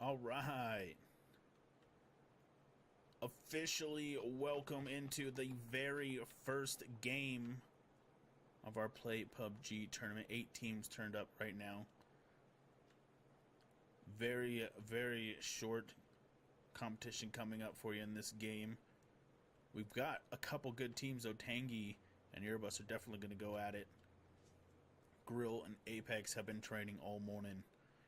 All right. Officially welcome into the very first game of our Play PUBG tournament. 8 teams turned up right now. Very short competition coming up for you in this game. We've got a couple good teams though. Tangy and Earbus are definitely going to go at it. Grill and Apex have been training all morning,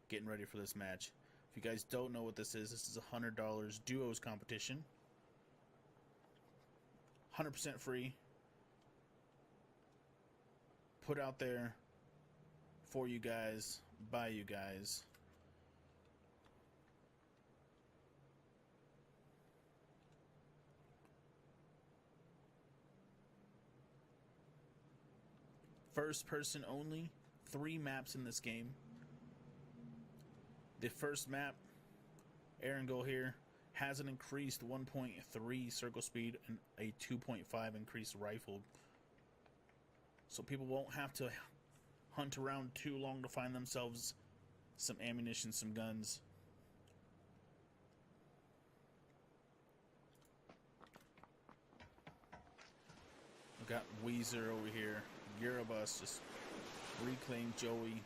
getting ready for this match. If you guys don't know what this is a $100 duos competition. 100% free. Put out there for you guys, by you guys. First person only. 3 maps in this game. The first map, Aaron Goal here, has an increased 1.3 circle speed and a 2.5 increased rifle. So people won't have to hunt around too long to find themselves some ammunition, some guns. We got Weezer over here. Earbus just reclaim Joey.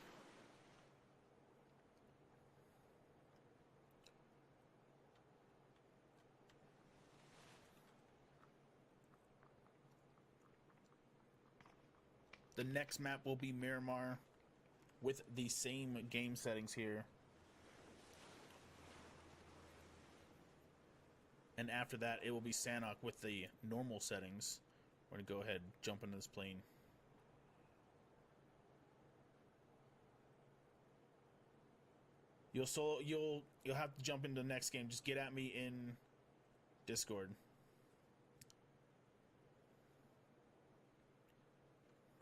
The next map will be Miramar with the same game settings here. And after that, it will be Sanok with the normal settings. We're going to go ahead and jump into this plane. You'll have to jump into the next game. Just get at me in Discord.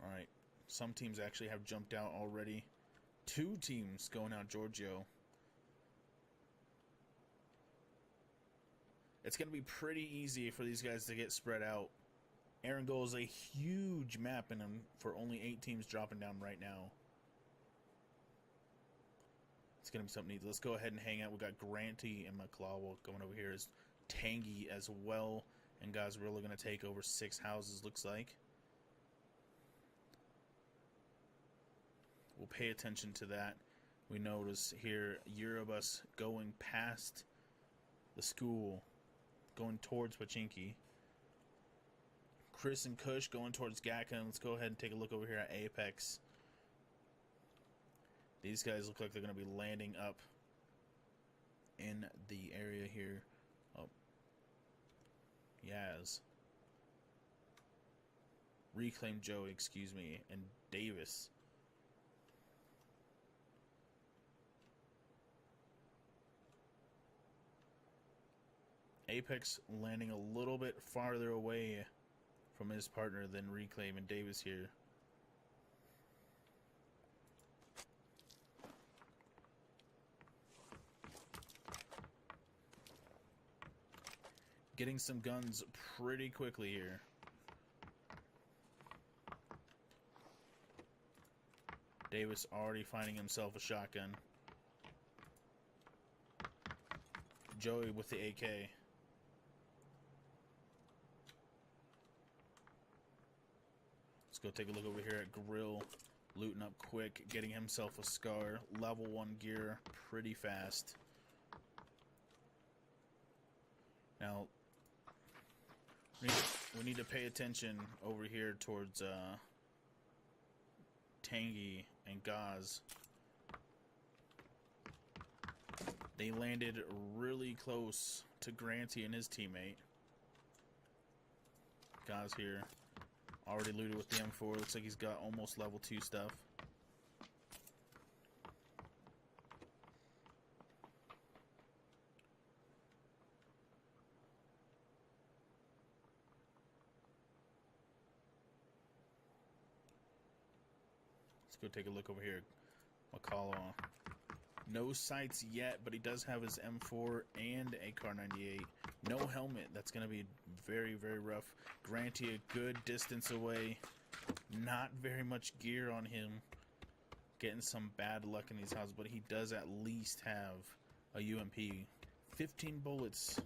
Alright, some teams actually have jumped out already. 2 teams going out Giorgio. It's going to be pretty easy for these guys to get spread out. Aaron Goal is a huge map in him for only 8 teams dropping down right now. It's going to be something neat. Let's go ahead and hang out. We got Granty and McClaw going over here. Is Tangy as well. And guys, we're really going to take over 6 houses, looks like. We'll pay attention to that. We notice here Earbus going past the school, going towards Pachinki. Chris and Kush going towards Gaka. Let's go ahead and take a look over here at Apex. These guys look like they're going to be landing up in the area here. Oh, Yaz. Reclaim Joey, excuse me, and Davis. Apex landing a little bit farther away from his partner than Reclaim and Davis here. Getting some guns pretty quickly here. Davis already finding himself a shotgun. Joey with the AK. Let's go take a look over here at Grill. Looting up quick, getting himself a Scar. Level 1 gear pretty fast. Now, we need to pay attention over here towards Tangy and Gaz. They landed really close to Granty and his teammate. Gaz here. Already looted with the M4. Looks like he's got almost level 2 stuff. Let's go take a look over here. McCall. No sights yet, but he does have his M4 and a Car 98. No helmet. That's going to be very rough. Granty a good distance away. Not very much gear on him. Getting some bad luck in these houses, but he does at least have a UMP. 15 bullets.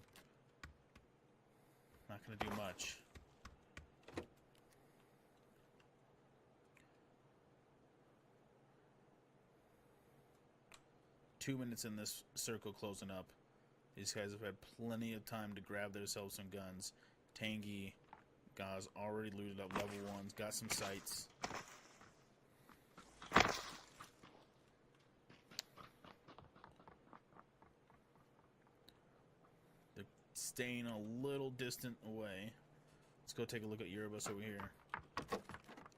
Not going to do much. Two minutes in this circle closing up. These guys have had plenty of time to grab themselves some guns. Tangy, guys already looted up level 1s, got some sights. They're staying a little distant away. Let's go take a look at Eurobus over here.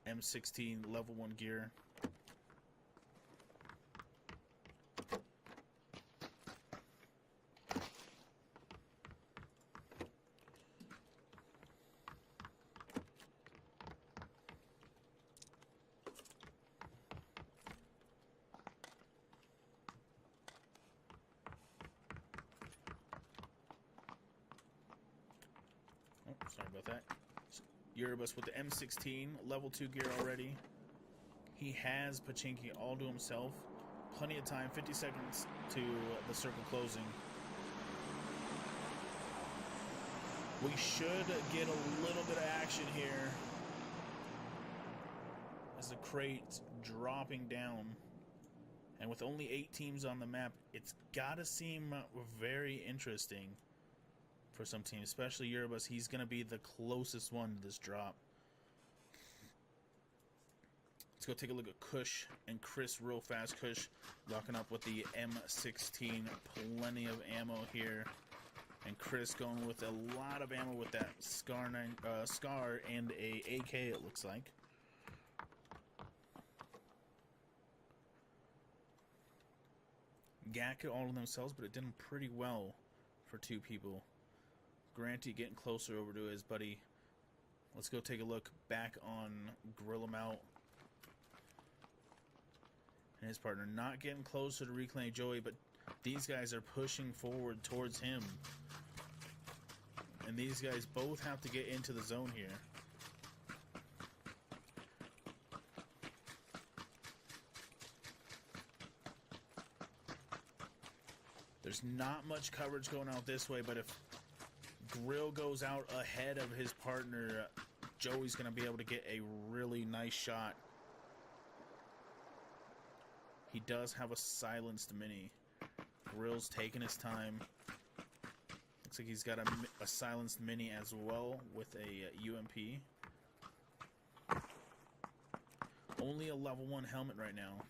M16 level 1 gear. Sorry about that. Eurobus with the M16, level 2 gear already. He has Pachinki all to himself. Plenty of time, 50 seconds to the circle closing. We should get a little bit of action here. As the crate's dropping down. And with only 8 teams on the map, it's gotta seem very interesting for some teams, especially Eurobus. He's going to be the closest one to this drop. Let's go take a look at Kush and Chris real fast. Kush locking up with the M16. Plenty of ammo here. And Chris going with a lot of ammo with that Scar and a AK, it looks like. Gat all of themselves, but it did pretty well for 2 people. Granty getting closer over to his buddy. Let's go take a look back on Grill Him Out. And his partner not getting closer to reclaim Joey, but these guys are pushing forward towards him. And these guys both have to get into the zone here. There's not much coverage going out this way, but if Grill goes out ahead of his partner, Joey's going to be able to get a really nice shot. He does have a silenced mini. Grill's taking his time. Looks like he's got a silenced mini as well with a UMP. Only a level 1 helmet right now.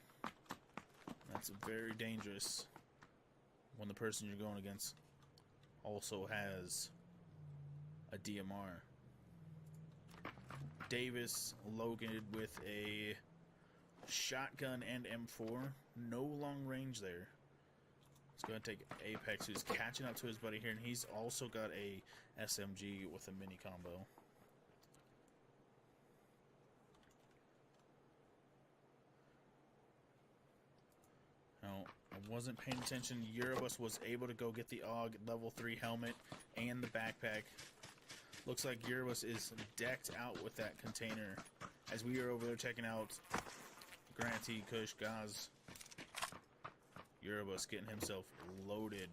That's very dangerous when the person you're going against also has a DMR. Davis loaded with a shotgun and M4. No long range there. Let's go ahead and take Apex, who's catching up to his buddy here, and he's also got a SMG with a mini combo. Now, I wasn't paying attention. Eurobus was able to go get the AUG level 3 helmet and the backpack. Looks like Eurobus is decked out with that container as we are over there checking out Granty, Kush, Gaz. Eurobus getting himself loaded.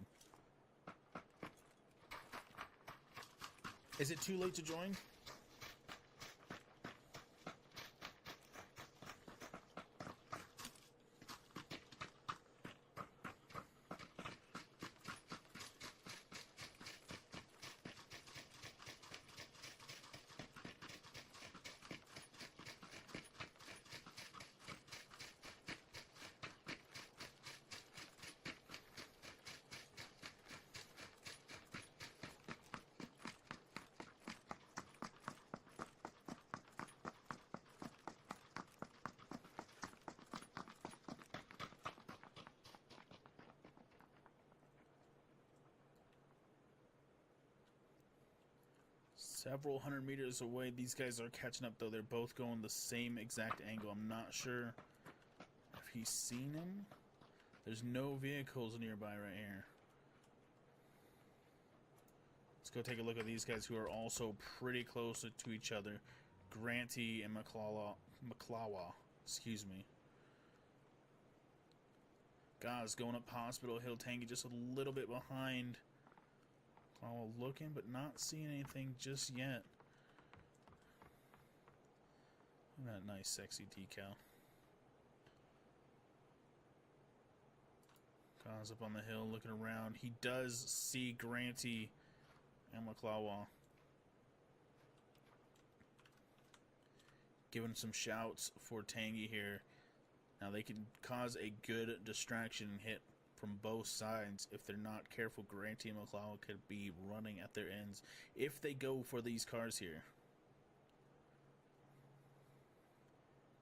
Is it too late to join? Several hundred meters away, these guys are catching up, though. They're both going the same exact angle. I'm not sure if he's seen him. There's no vehicles nearby right here. Let's go take a look at these guys who are also pretty close to each other. Granty and McClawa, excuse me. Gaz going up Hospital Hill. Tangy just a little bit behind. Claw looking, but not seeing anything just yet. Look at that nice, sexy decal. Gaz up on the hill, looking around. He does see Granty and McClawa. Giving some shouts for Tangy here. Now they can cause a good distraction and hit from both sides if they're not careful. Granty and McClawa could be running at their ends if they go for these cars here.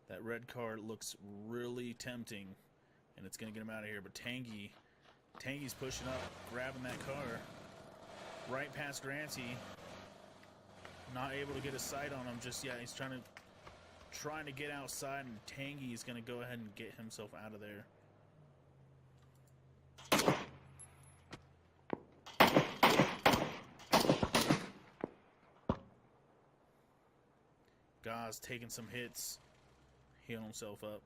That red car looks really tempting, and it's going to get him out of here. But Tangy's pushing up, grabbing that car right past Granty. Not able to get a sight on him just yet. He's trying to get outside, and Tangy is going to go ahead and get himself out of there. Gaz taking some hits, healing himself up.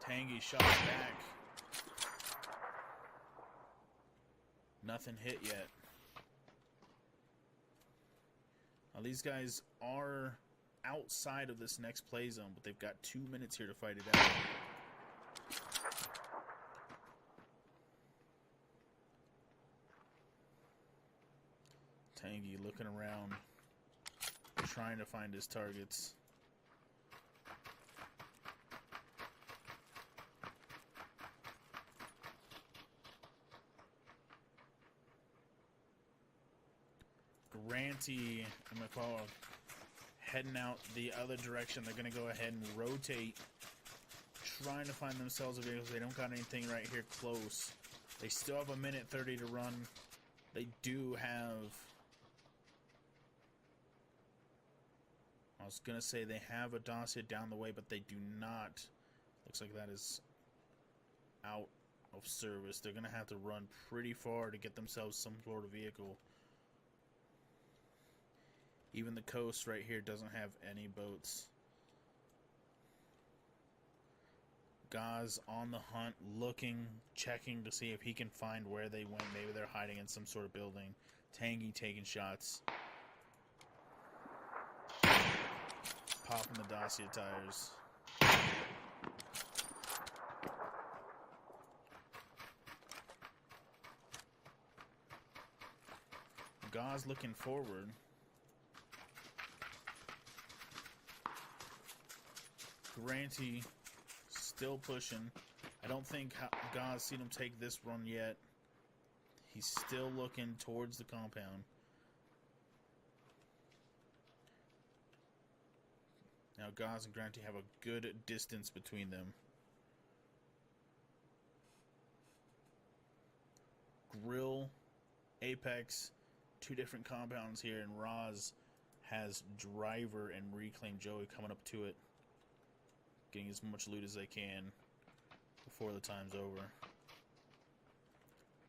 Tangy shot back. Nothing hit yet. Now these guys are outside of this next play zone, but they've got 2 minutes here to fight it out. Tangy looking around, trying to find his targets. Granty and McCall heading out the other direction. They're going to go ahead and rotate, trying to find themselves a vehicle. They don't got anything right here close. They still have 1:30 to run. They do have... I was going to say they have a Dacia down the way, but they do not. Looks like that is out of service. They're going to have to run pretty far to get themselves some sort of vehicle. Even the coast right here doesn't have any boats. Gaz on the hunt, looking, checking to see if he can find where they went. Maybe they're hiding in some sort of building. Tangy taking shots. Popping the Dacia tires. Gaz looking forward. Granty still pushing. I don't think Gaz seen him take this run yet. He's still looking towards the compound. Now Gaz and Granty have a good distance between them. Grill, Apex, two different compounds here, and Roz has Driver and Reclaim Joey coming up to it, getting as much loot as they can before the time's over.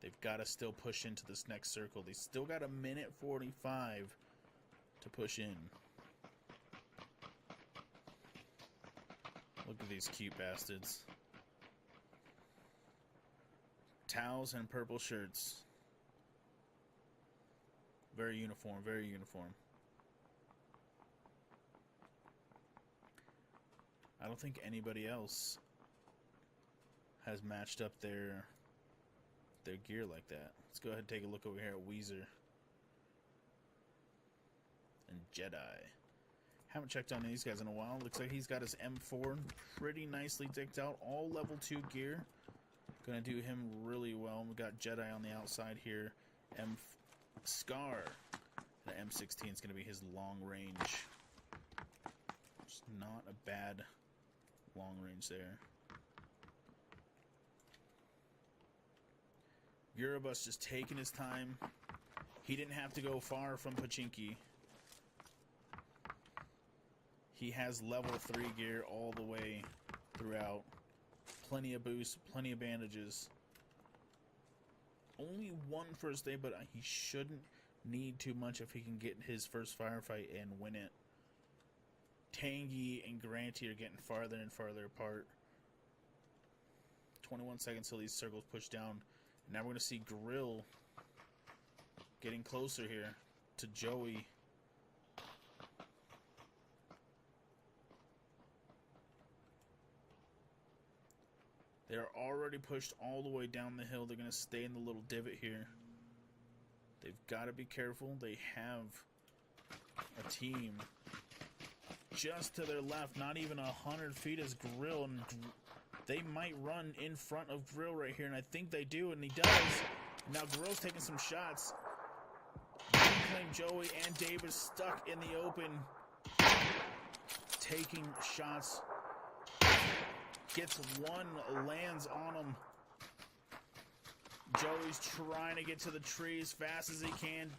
They've got to still push into this next circle. They still got 1:45 to push in. Look at these cute bastards. Towels and purple shirts. Very uniform, very uniform. I don't think anybody else has matched up their gear like that. Let's go ahead and take a look over here at Weezer and Jedi. Haven't checked on these guys in a while. Looks like he's got his M4 pretty nicely decked out. All level 2 gear. Gonna do him really well. We got Jedi on the outside here. Scar. The M16 is gonna be his long range. Just not a bad long range there. Eurobus just taking his time. He didn't have to go far from Pachinki. He has level 3 gear all the way throughout. Plenty of boost, plenty of bandages. Only one first aid, but he shouldn't need too much if he can get his first firefight and win it. Tangy and Granty are getting farther and farther apart. 21 seconds till these circles push down. Now we're going to see Grill getting closer here to Joey. They're already pushed all the way down the hill. They're going to stay in the little divot here. They've got to be careful. They have a team just to their left. Not even 100 feet is Grill. And they might run in front of Grill right here. And I think they do. And he does. Now Grill's taking some shots. Claim Joey and Davis stuck in the open. Taking shots. Gets one, lands on him. Joey's trying to get to the tree as fast as he can.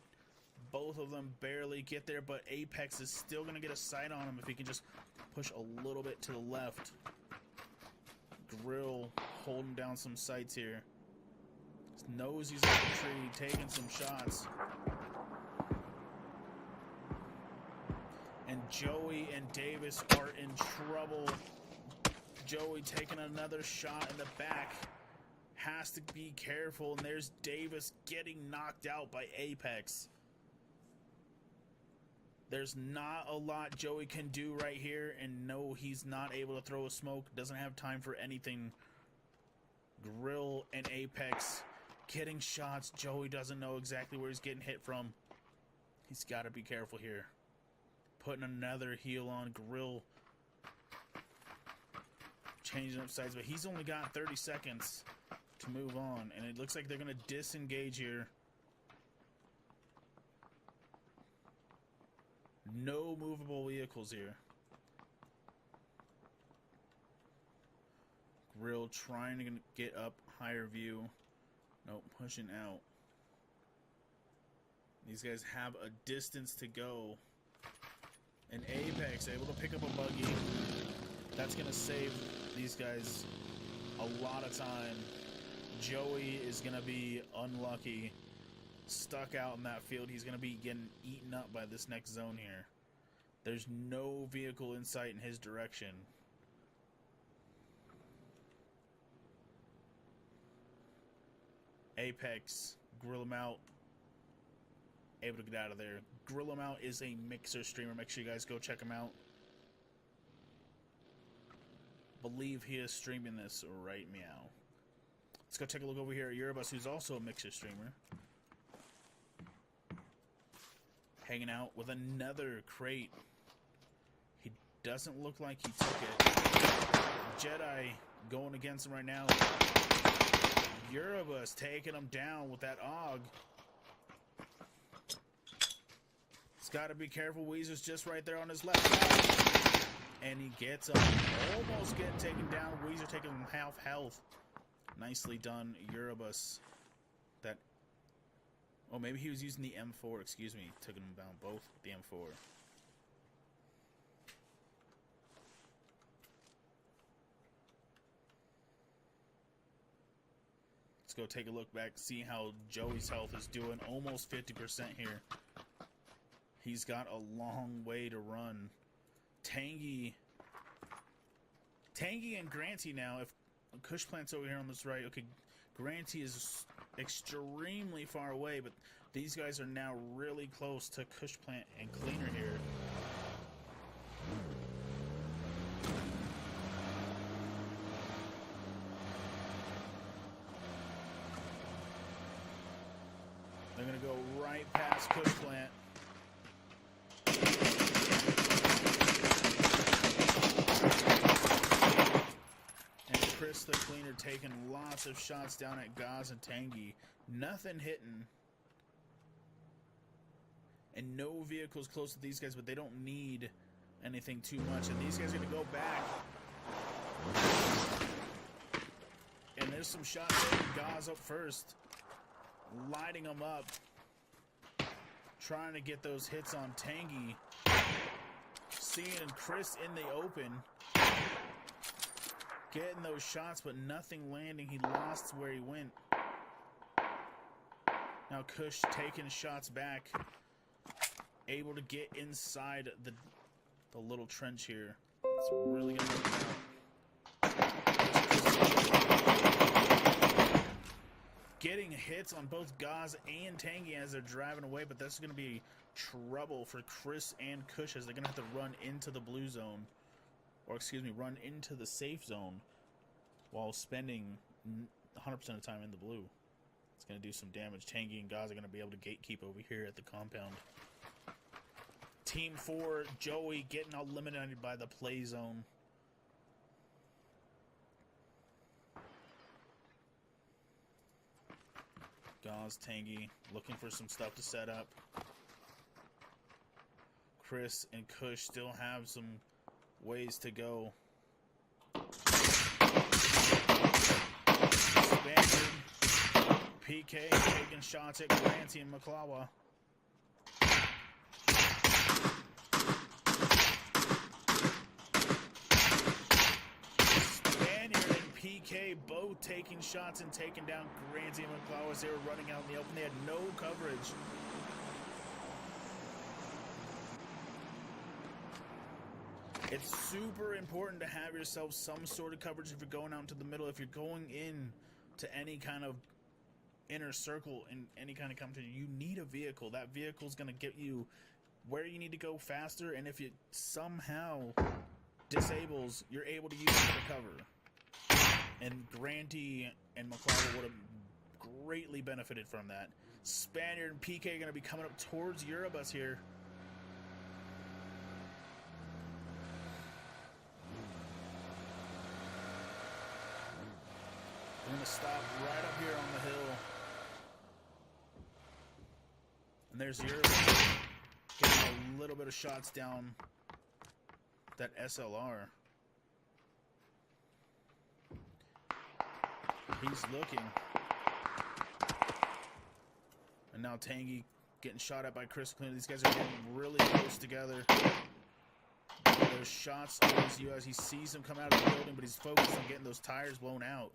Both of them barely get there, but Apex is still going to get a sight on him if he can just push a little bit to the left. Grill holding down some sights here. Knows he's at the tree, taking some shots. And Joey and Davis are in trouble. Joey taking another shot in the back. Has to be careful. And there's Davis getting knocked out by Apex. There's not a lot Joey can do right here. And no, he's not able to throw a smoke. Doesn't have time for anything. Grill and Apex getting shots. Joey doesn't know exactly where he's getting hit from. He's got to be careful here. Putting another heal on Grill. Changing up sides, but he's only got 30 seconds to move on, and it looks like they're going to disengage here. No movable vehicles here. Grill trying to get up higher view. Nope, pushing out. These guys have a distance to go. And Apex able to pick up a buggy. That's going to save these guys a lot of time. Joey is going to be unlucky. Stuck out in that field. He's going to be getting eaten up by this next zone here. There's no vehicle in sight in his direction. Apex, grill him out. Able to get out of there. Grill him out is a Mixer streamer. Make sure you guys go check him out. Believe he is streaming this right meow. Let's go take a look over here at Eurobus, who's also a Mixer streamer. Hanging out with another crate. He doesn't look like he took it. Jedi going against him right now. Eurobus taking him down with that AUG. He's got to be careful. Weezer's just right there on his left side. And he gets him. Almost getting taken down. Weezer taking him half health. Nicely done, Eurobus. That. Oh, maybe he was using the M4. Excuse me. Took him down both the M4. Let's go take a look back, see how Joey's health is doing. Almost 50% here. He's got a long way to run. Tangy and Granty now. If Kush Plant's over here on this right, okay, Granty is extremely far away, but these guys are now really close to Kush Plant and Cleaner here. They're gonna go right past Kush Plant. Chris the Cleaner taking lots of shots down at Gaz and Tangy. Nothing hitting. And no vehicles close to these guys, but they don't need anything too much. And these guys are going to go back. And there's some shots taking Gaz up first. Lighting them up. Trying to get those hits on Tangy. Seeing Chris in the open. Getting those shots, but nothing landing. He lost where he went. Now Kush taking shots back. Able to get inside the little trench here. It's really going to work out. Getting hits on both Gaz and Tangy as they're driving away, but that's going to be trouble for Chris and Kush as they're going to have to run into the blue zone. Or, excuse me, run into the safe zone while spending 100% of the time in the blue. It's going to do some damage. Tangy and Gaz are going to be able to gatekeep over here at the compound. Team 4, Joey getting eliminated by the play zone. Gaz, Tangy, looking for some stuff to set up. Chris and Kush still have some ways to go. Spaniard, PK taking shots at Granty and McClawa. PK both taking shots and taking down Granty and McClaw as they were running out in the open. They had no coverage. It's super important to have yourself some sort of coverage if you're going out into the middle. If you're going in to any kind of inner circle in any kind of competition, you need a vehicle. That vehicle is going to get you where you need to go faster, and if it somehow disables, you're able to use it for cover. And Granty and McClaw would have greatly benefited from that. Spaniard and PK are going to be coming up towards Eurobus here. We're going to stop right up here on the hill. And there's Eurobus getting a little bit of shots down that SLR. He's looking. And now Tangy getting shot at by Chris Clinton. These guys are getting really close together. There's shots on his U as he sees him come out of the building, but he's focused on getting those tires blown out.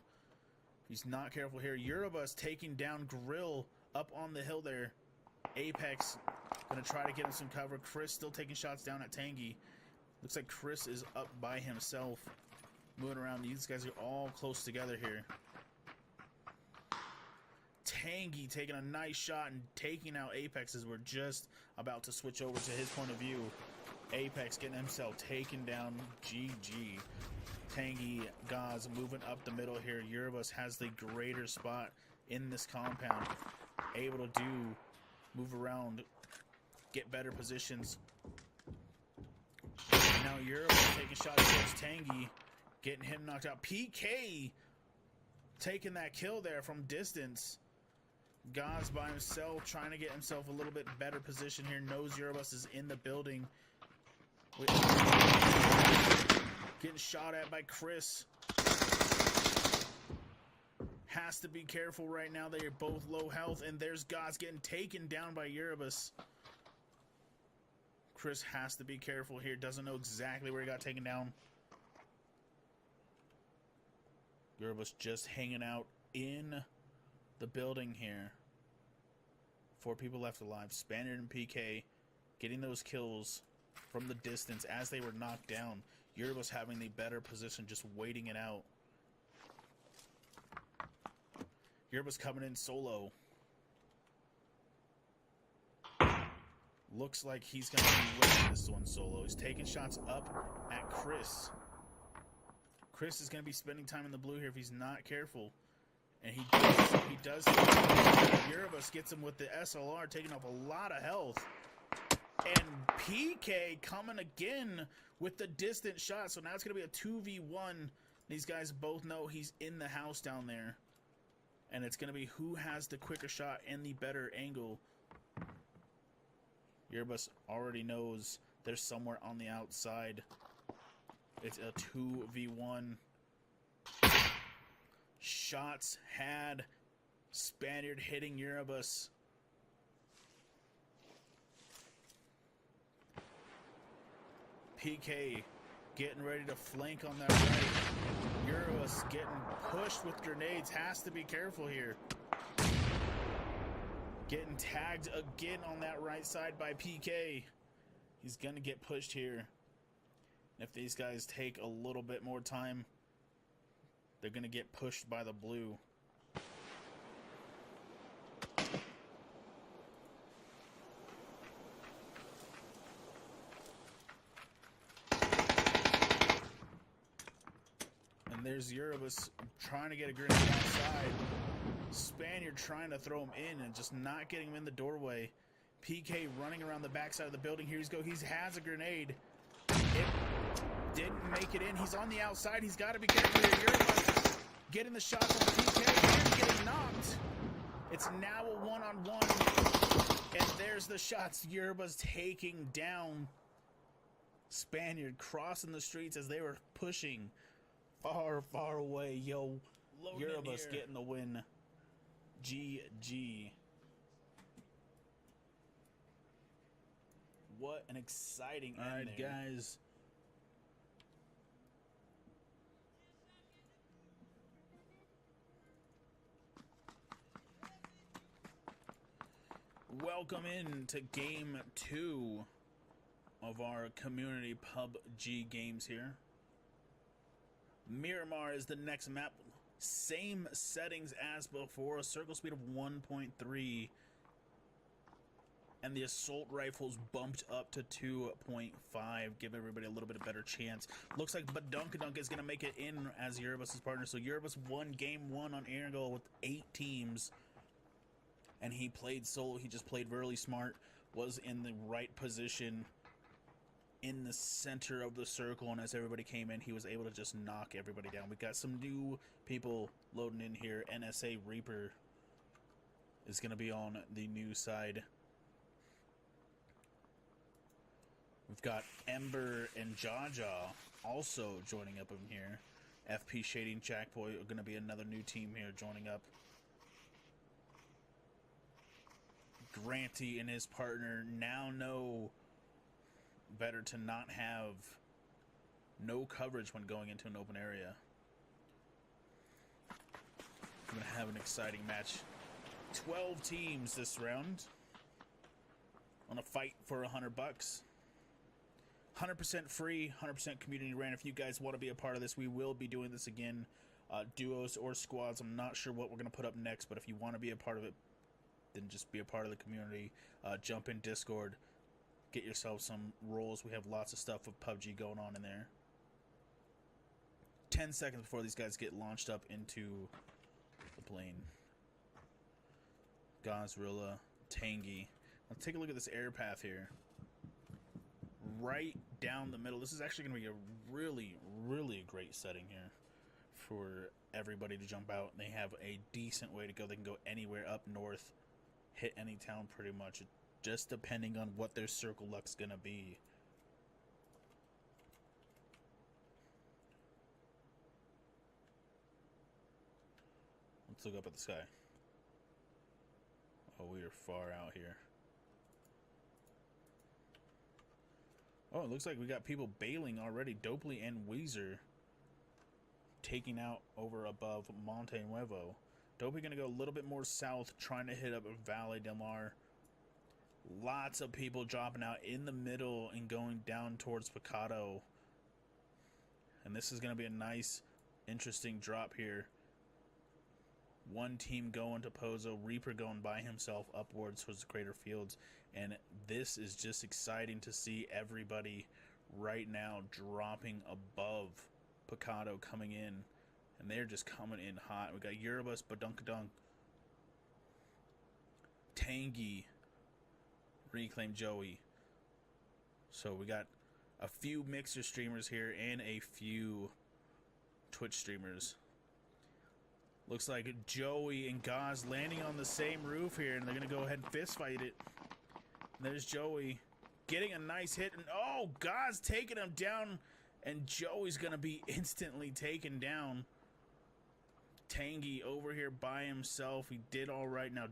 He's not careful here. Eurobus taking down Grill up on the hill there. Apex going to try to get him some cover. Chris still taking shots down at Tangy. Looks like Chris is up by himself. Moving around. These guys are all close together here. Tangy taking a nice shot and taking out Apex as we're just about to switch over to his point of view. Apex getting himself taken down. GG. Tangy, Gaz moving up the middle here. Eurobus has the greater spot in this compound. Able to move around, get better positions. And now Eurobus taking shots towards Tangy, getting him knocked out. PK taking that kill there from distance. Gaz by himself, trying to get himself a little bit better position here. Knows Eurobus is in the building. Getting shot at by Chris. Has to be careful right now. They are both low health. And there's Gaz getting taken down by Eurobus. Chris has to be careful here. Doesn't know exactly where he got taken down. Eurobus just hanging out in the building here. 4 people left alive. Spaniard and PK getting those kills from the distance as they were knocked down. Eurobus having the better position, just waiting it out. Eurobus coming in solo. Looks like he's going to be winning this one solo. He's taking shots up at Chris. Chris is going to be spending time in the blue here if he's not careful. And he does. Eurobus gets him with the SLR, taking off a lot of health. And PK coming again with the distant shot. So now it's going to be a 2v1. These guys both know he's in the house down there. And it's going to be who has the quicker shot and the better angle. Eurobus already knows they're somewhere on the outside. It's a 2v1. Shots had. Spaniard hitting Eurobus. PK getting ready to flank on that right. Eurobus getting pushed with grenades. Has to be careful here. Getting tagged again on that right side by PK. He's going to get pushed here. If these guys take a little bit more time, they're going to get pushed by the blue. And there's Eurobus trying to get a grenade outside. Spaniard trying to throw him in and just not getting him in the doorway. PK running around the backside of the building. Here he has a grenade. It didn't make it in. He's on the outside. He's got to be careful here. Eurobus getting the shot on PK and getting knocked. It's now a one-on-one. And there's the shots. Eurobus taking down Spaniard, crossing the streets as they were pushing far, far away. Yo, Eurobus getting the win. GG. What an exciting end. All right, guys. Welcome in to game 2 of our community PUBG games here. Miramar is the next map. Same settings as before. A circle speed of 1.3. And the assault rifles bumped up to 2.5. Give everybody a little bit of better chance. Looks like Badunkadunk is going to make it in as Eurobus' partner. So Eurobus won game 1 on Erangel with 8 teams. And he played solo. He just played really smart. Was in the right position in the center of the circle, and as everybody came in, he was able to just knock everybody down. We got some new people loading in here. NSA Reaper is going to be on the new side. We've got Ember and Jaja also joining up in here. FP Shading Jackboy are going to be another new team here joining up. Granty and his partner now know better to not have no coverage when going into an open area. We're going to have an exciting match. 12 teams this round on a fight for $100. 100% free, 100% community ran. If you guys want to be a part of this, we will be doing this again. Duos or squads. I'm not sure what we're going to put up next, but if you want to be a part of it, then just be a part of the community. Jump in Discord. Get yourself some roles. We have lots of stuff of PUBG going on in there. 10 seconds before these guys get launched up into the plane. Gozrilla, Tangy. Let's take a look at this air path here. Right down the middle. This is actually going to be a really, really great setting here for everybody to jump out. They have a decent way to go. They can go anywhere up north, hit any town pretty much, just depending on what their circle luck's going to be. Let's look up at the sky. Oh, we are far out here. Oh, it looks like we got people bailing already. Dopley and Weezer taking out over above Monte Nuevo. Dopley going to go a little bit more south, trying to hit up Valle del Mar. Lots of people dropping out in the middle and going down towards Picado. And this is going to be a nice, interesting drop here. One team going to Pozo, Reaper going by himself upwards towards the Crater Fields. And this is just exciting to see everybody right now dropping above Picado coming in. And they're just coming in hot. We got Eurobus, Badunkadunk, Tangy, Reclaim Joey. So we got a few Mixer streamers here and a few Twitch streamers. Looks like Joey and Gaz landing on the same roof here, and they're going to go ahead and fist fight it. And there's Joey getting a nice hit, and oh, Gaz taking him down, and Joey's going to be instantly taken down. Tangy over here by himself. He did all right. Now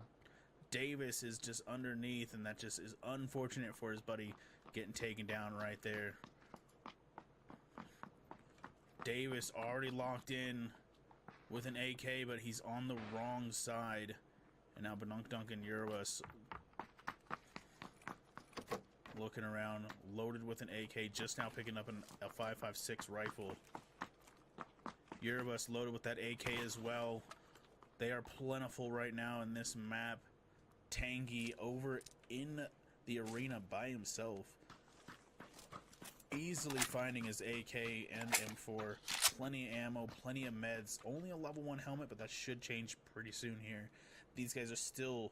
Davis is just underneath, and that just is unfortunate for his buddy getting taken down right there. Davis already locked in with an AK, but he's on the wrong side. And now Badunkadunk and Eurobus looking around, loaded with an AK, just now picking up a 5.56 rifle. Erebus loaded with that AK as well. They are plentiful right now in this map. Tangy over in the arena by himself, easily finding his AK and M4. Plenty of ammo, plenty of meds. Only a level 1 helmet, but that should change pretty soon here. These guys are still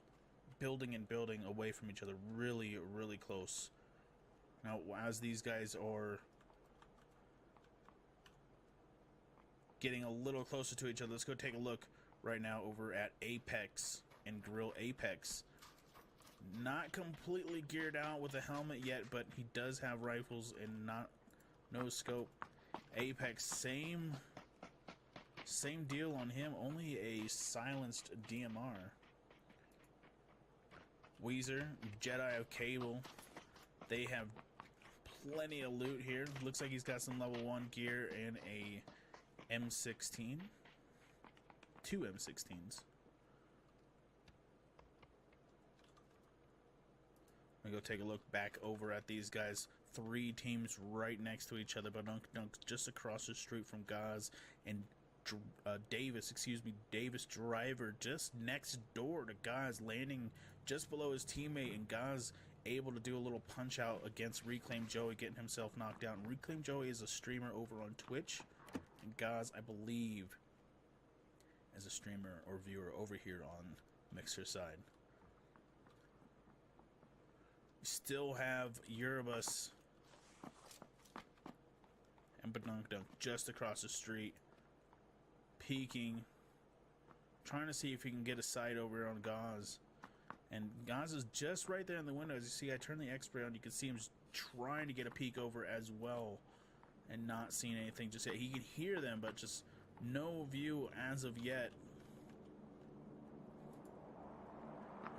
building and building away from each other, really, really close. Now, as these guys are getting a little closer to each other, let's go take a look right now over at Apex and Grill Apex. Not completely geared out with a helmet yet, but he does have rifles and no scope. Apex, same deal on him, only a silenced DMR. Weezer, Jedi of Cable, they have plenty of loot here. Looks like he's got some level 1 gear and a M16. 2 M16s. I'm gonna go take a look back over at these guys. 3 teams right next to each other, but just across the street from Gaz and Davis Driver just next door to Gaz, landing just below his teammate, and Gaz able to do a little punch out against Reclaim Joey, getting himself knocked down. Reclaim Joey is a streamer over on Twitch, and Gaz, I believe, is a streamer or viewer over here on Mixer side. We still have Erebus and Badunk just across the street, peeking, trying to see if he can get a sight over on Gaz. And Gaz is just right there in the window. As you see, I turn the X-ray on. You can see him just trying to get a peek over as well, and not seeing anything just yet. He can hear them, but just no view as of yet.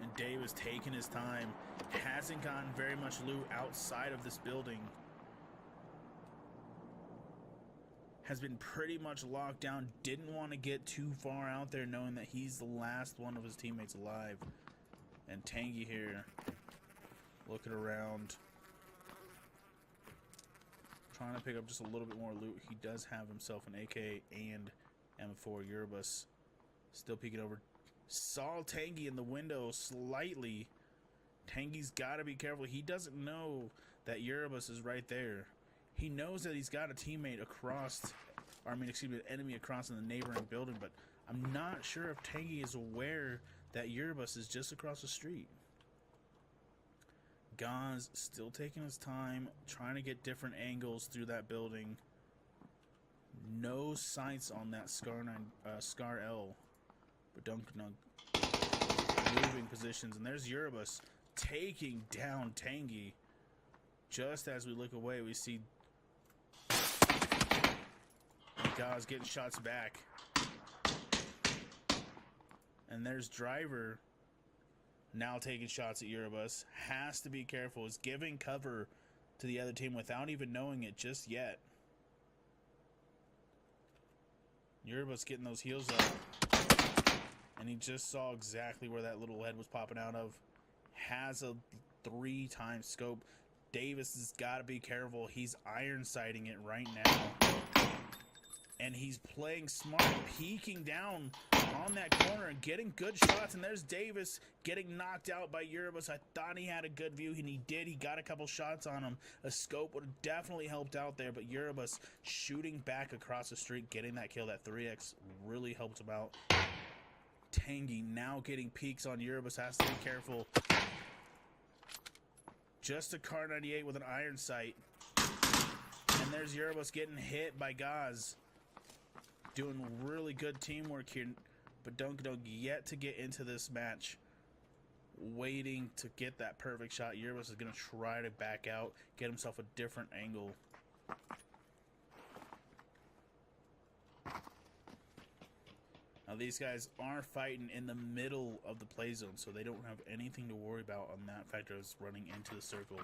And Dave is taking his time. Hasn't gotten very much loot outside of this building. Has been pretty much locked down. Didn't want to get too far out there, knowing that he's the last one of his teammates alive. And Tangy here, looking around, trying to pick up just a little bit more loot. He does have himself an AK and M4. Erebus still peeking over. Saw Tangy in the window slightly. Tangy's got to be careful. He doesn't know that Erebus is right there. He knows that he's got a teammate across, or I mean, excuse me, an enemy across in the neighboring building, but I'm not sure if Tangy is aware that Erebus is just across the street. Gaz still taking his time, trying to get different angles through that building. No sights on that Scar L. But Dunk moving positions, and there's Erebus taking down Tangy. Just as we look away, we see Gaz getting shots back. And there's Driver now taking shots at Erebus. Has to be careful. Is giving cover to the other team without even knowing it just yet. Erebus getting those heels up. And he just saw exactly where that little head was popping out of. Has a 3-time scope. Davis has got to be careful. He's iron sighting it right now. And he's playing smart, peeking down on that corner and getting good shots. And there's Davis getting knocked out by Erebus. I thought he had a good view, and he did. He got a couple shots on him. A scope would have definitely helped out there, but Erebus shooting back across the street, getting that kill. That 3x really helped him out. Tangy now getting peeks on Erebus. Has to be careful. Just a Car 98 with an iron sight. And there's Erebus getting hit by Gaz. Doing really good teamwork here, but Dunk yet to get into this match. Waiting to get that perfect shot. Erebus is going to try to back out, get himself a different angle. Now these guys are fighting in the middle of the play zone, so they don't have anything to worry about on that factor of running into the circle.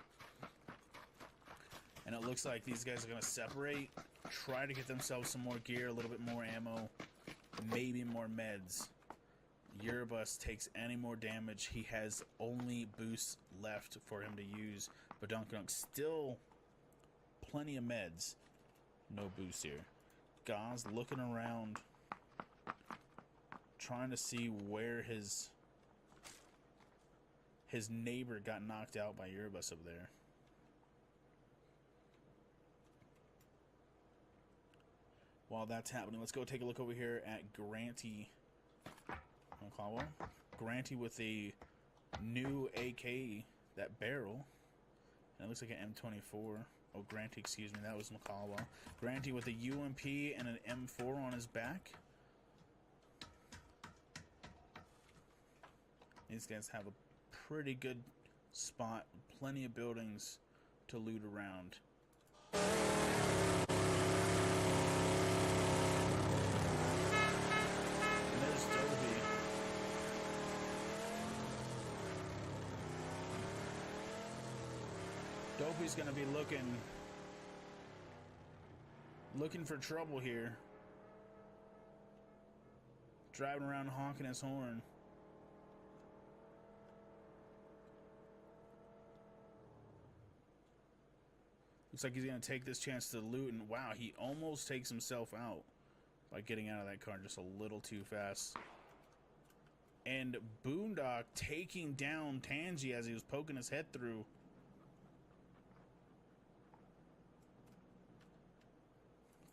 And it looks like these guys are going to separate, try to get themselves some more gear, a little bit more ammo, maybe more meds. Eurobus takes any more damage. He has only boosts left for him to use. But Dunk still plenty of meds. No boost here. Gaz looking around, trying to see where his neighbor got knocked out by Eurobus over there. While that's happening, let's go take a look over here at Granty. Granty with a new AK, that barrel. And it looks like an M24. Oh, Granty, excuse me, that was McCallwell. Granty with a UMP and an M4 on his back. These guys have a pretty good spot. Plenty of buildings to loot around. And there's Dobie. Dobie's going to be looking for trouble here. Driving around honking his horn. Looks like he's going to take this chance to loot, and wow, he almost takes himself out by getting out of that car just a little too fast. And Boondock taking down Tangy as he was poking his head through.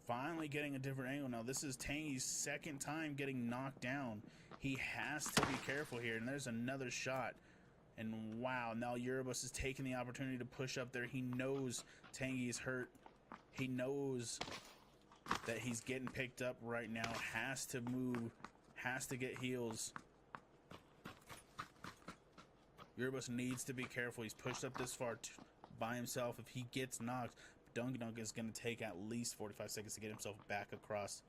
Finally getting a different angle. Now this is Tangy's second time getting knocked down. He has to be careful here. And there's another shot. And wow, now Eurobus is taking the opportunity to push up there. He knows Tangy is hurt. He knows that he's getting picked up right now. Has to move. Has to get heals. Eurobus needs to be careful. He's pushed up this far by himself. If he gets knocked, Dunk is going to take at least 45 seconds to get himself back across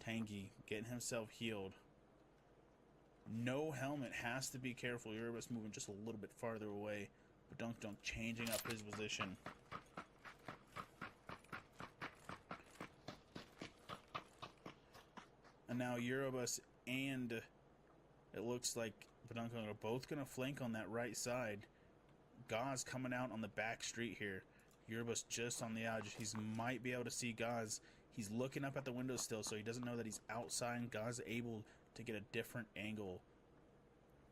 Tangy, getting himself healed. No helmet, has to be careful. Eurobus moving just a little bit farther away, but Dunk changing up his position. And now Eurobus and it looks like Badunk are both going to flank on that right side. Gaz coming out on the back street here. Eurobus just on the edge. He might be able to see Gaz. He's looking up at the window still, so he doesn't know that he's outside, and Gaz able to get a different angle.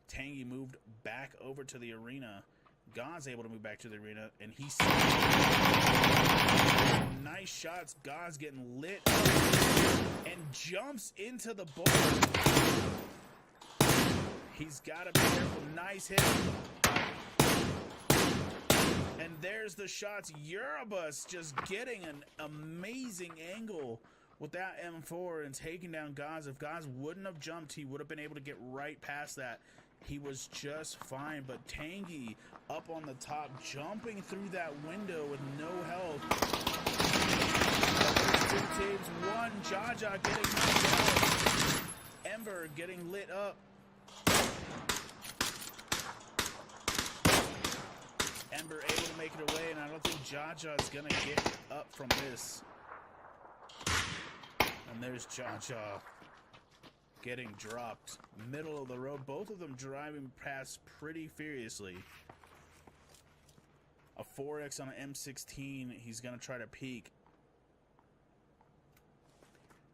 Tangy moved back over to the arena. Gaz able to move back to the arena, and he sees nice shots. Gaz getting lit and jumps into the board. He's got to be careful. Nice hit. And there's the shots. Eurobus just getting an amazing angle with that M4 and taking down Gaz. If Gaz wouldn't have jumped, he would have been able to get right past that. He was just fine, but Tangy up on the top, jumping through that window with no health. Two teams, one. Jaja getting knocked out. Ember getting lit up. Ember able to make it away, and I don't think Jaja is going to get up from this. And there's Jaja getting dropped. Middle of the road. Both of them driving past pretty furiously. A 4X on an M16. He's going to try to peek.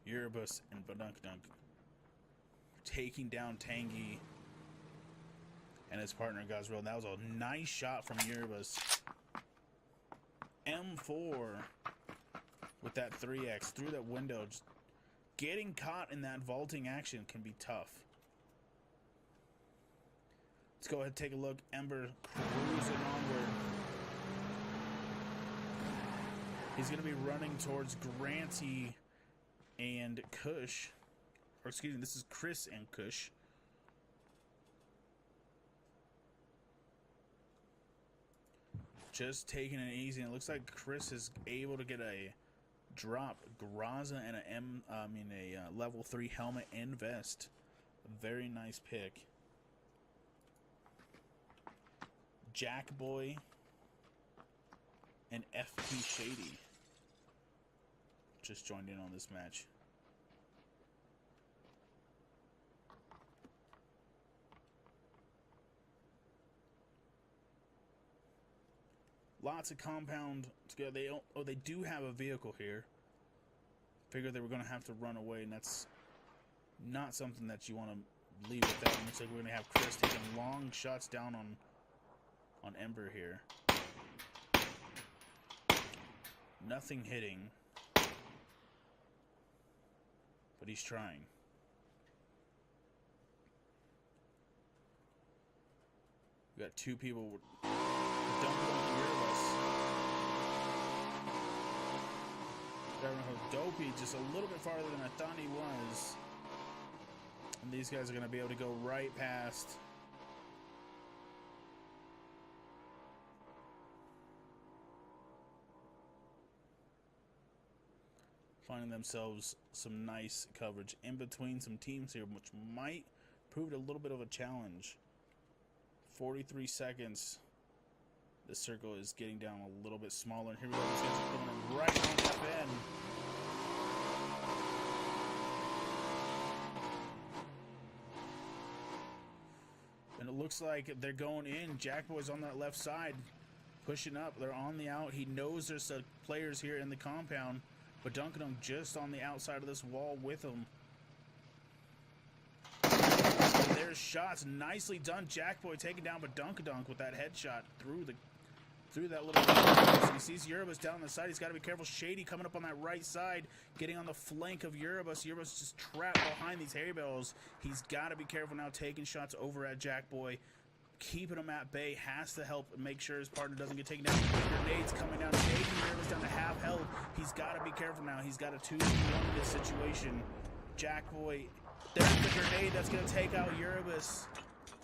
Eurobus and Badunk taking down Tangy and his partner Gazril. That was a nice shot from Eurobus. M4 with that 3X through that window. Just getting caught in that vaulting action can be tough. Let's go ahead and take a look. Ember cruising onward. He's going to be running towards Granty and Kush. Or excuse me, this is Chris and Kush. Just taking it easy. It looks like Chris is able to get a drop. Graza and a level 3 helmet and vest. A very nice pick. Jackboy and FP Shady just joined in on this match. Lots of compound together. They do have a vehicle here. Figured they were going to have to run away, and that's not something that you want to leave without. It looks like we're going to have Chris taking long shots down on Ember here. Nothing hitting, but he's trying. We got two people dumping on the rear of us. Dopey just a little bit farther than I thought he was. And these guys are going to be able to go right past. Finding themselves some nice coverage in between some teams here, which might prove a little bit of a challenge. 43 seconds. The circle is getting down a little bit smaller. And here we go. These guys are going right on the end. And it looks like they're going in. Jackboy's on that left side, pushing up. They're on the out. He knows there's players here in the compound, but Duncan just on the outside of this wall with him. There's shots, nicely done. Jackboy taken down, but Dunkadunk with that headshot through that little. So he sees Eurobus down the side. He's got to be careful. Shady coming up on that right side, getting on the flank of Eurobus. Eurobus just trapped behind these hay bales. He's got to be careful now, taking shots over at Jackboy, keeping him at bay. Has to help make sure his partner doesn't get taken down. Grenades coming down, taking Eurobus down to half health. He's got to be careful now. He's got a 2-1 in this situation. Jackboy. There's the grenade that's going to take out Eurobus,